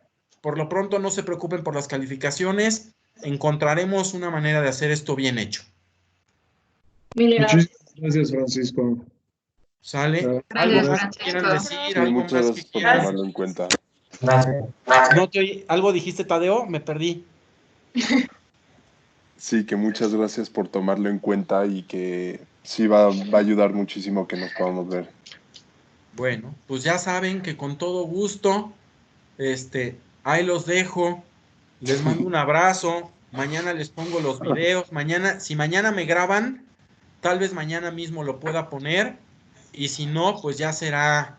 [SPEAKER 1] por lo pronto no se preocupen por las calificaciones. Encontraremos una manera de hacer esto bien hecho.
[SPEAKER 7] Muchísimas gracias, Francisco.
[SPEAKER 1] ¿Sale?
[SPEAKER 2] Gracias,
[SPEAKER 1] ¿Algo más
[SPEAKER 2] Francisco.
[SPEAKER 1] que quieran decir?
[SPEAKER 9] Sí,
[SPEAKER 1] ¿Algo
[SPEAKER 9] muchas
[SPEAKER 1] más que
[SPEAKER 9] gracias por
[SPEAKER 1] quieran?
[SPEAKER 9] tomarlo en cuenta.
[SPEAKER 1] No te oí. ¿Algo dijiste, Tadeo? Me perdí.
[SPEAKER 9] Sí, que muchas gracias por tomarlo en cuenta y que sí va a ayudar muchísimo que nos podamos ver.
[SPEAKER 1] Bueno, pues ya saben que con todo gusto, ahí los dejo. Les mando un abrazo. Mañana les pongo los videos. Si mañana me graban, tal vez mañana mismo lo pueda poner. Y si no, pues ya será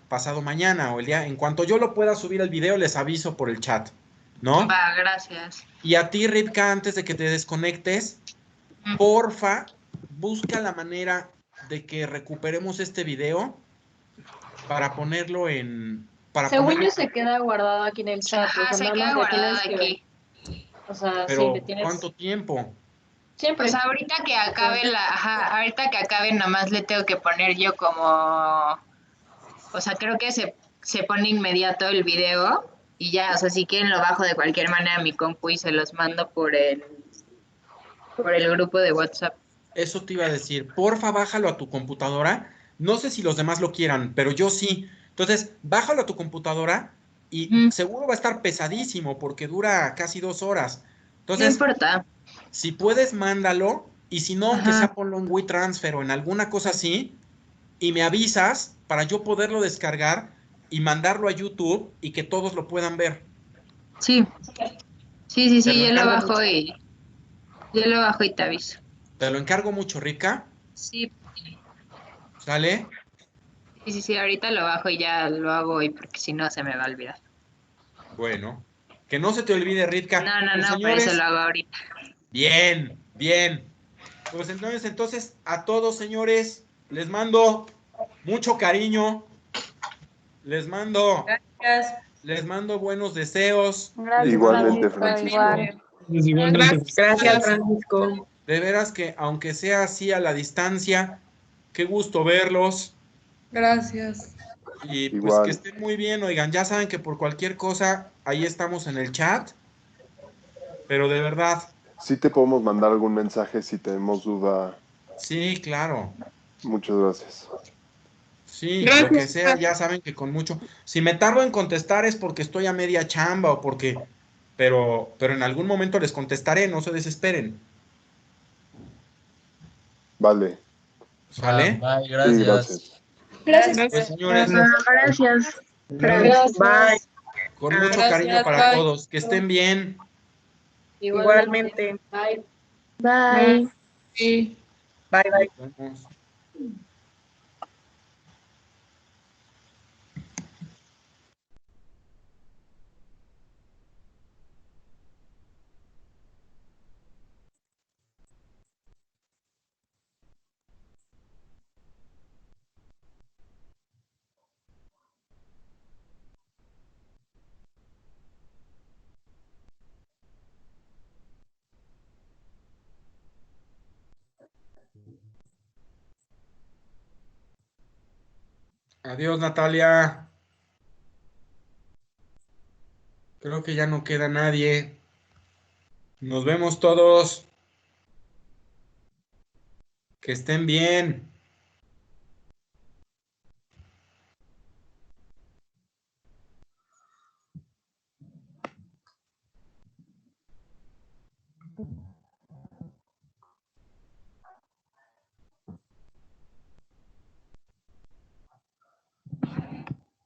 [SPEAKER 1] pasado mañana o el día. En cuanto yo lo pueda subir el video, les aviso por el chat, ¿no?
[SPEAKER 2] Va, gracias.
[SPEAKER 1] Y a ti, Ripka, antes de que te desconectes, porfa, busca la manera de que recuperemos este video para ponerlo en...
[SPEAKER 10] Según yo se queda guardado aquí en el chat.
[SPEAKER 2] Ajá, se queda guardado aquí.
[SPEAKER 10] O sea,
[SPEAKER 1] pero,
[SPEAKER 10] sí, le tienes...
[SPEAKER 1] ¿cuánto tiempo?
[SPEAKER 10] Siempre.
[SPEAKER 2] Pues ahorita que acabe ahorita que acabe nomás le tengo que poner yo como... O sea, creo que se pone inmediato el video y ya, o sea, si quieren lo bajo de cualquier manera a mi compu y se los mando por el grupo de WhatsApp.
[SPEAKER 1] Eso te iba a decir, porfa, bájalo a tu computadora. No sé si los demás lo quieran, pero yo sí. Entonces, bájalo a tu computadora y seguro va a estar pesadísimo porque dura casi 2 horas. Entonces,
[SPEAKER 2] no importa.
[SPEAKER 1] Si puedes, mándalo. Y si no, aunque sea ponlo en WeTransfer o en alguna cosa así, y me avisas para yo poderlo descargar y mandarlo a YouTube y que todos lo puedan ver.
[SPEAKER 2] Sí, yo lo bajo y te aviso.
[SPEAKER 1] Te lo encargo mucho, Rica.
[SPEAKER 2] Sí.
[SPEAKER 1] ¿Sale?
[SPEAKER 2] Sí, ahorita lo bajo y ya lo hago hoy porque si no se me va a olvidar.
[SPEAKER 1] Bueno, que no se te olvide, Ritka.
[SPEAKER 2] No, por eso lo hago ahorita.
[SPEAKER 1] Bien. Pues entonces a todos, señores, les mando mucho cariño. Les mando buenos deseos.
[SPEAKER 10] Gracias,
[SPEAKER 9] Igualmente,
[SPEAKER 10] Francisco.
[SPEAKER 6] Gracias, Francisco.
[SPEAKER 1] De veras que, aunque sea así a la distancia, qué gusto verlos.
[SPEAKER 6] Gracias.
[SPEAKER 1] Y pues
[SPEAKER 9] Igual.
[SPEAKER 1] que estén muy bien, oigan, ya saben que por cualquier cosa, ahí estamos en el chat. Pero de verdad.
[SPEAKER 9] Sí te podemos mandar algún mensaje si tenemos duda.
[SPEAKER 1] Sí, claro.
[SPEAKER 9] Muchas gracias.
[SPEAKER 1] Sí,
[SPEAKER 6] Gracias.
[SPEAKER 1] lo que sea, ya saben que con mucho. Si me tardo en contestar es porque estoy a media chamba o porque. Pero en algún momento les contestaré, no se desesperen.
[SPEAKER 9] Vale.
[SPEAKER 1] ¿Sale?
[SPEAKER 11] Bye,
[SPEAKER 9] Sí,
[SPEAKER 11] gracias.
[SPEAKER 5] Gracias.
[SPEAKER 1] Pues, señores,
[SPEAKER 2] Gracias.
[SPEAKER 10] Gracias.
[SPEAKER 2] Bye.
[SPEAKER 1] con mucho
[SPEAKER 6] Gracias,
[SPEAKER 1] cariño para
[SPEAKER 6] bye.
[SPEAKER 1] todos. Que estén bien.
[SPEAKER 10] Igualmente. Bye.
[SPEAKER 2] Bye.
[SPEAKER 6] Sí.
[SPEAKER 3] Bye, bye.
[SPEAKER 1] Nos vemos. Adiós, Natalia. Creo que ya no queda nadie. Nos vemos todos. Que estén bien.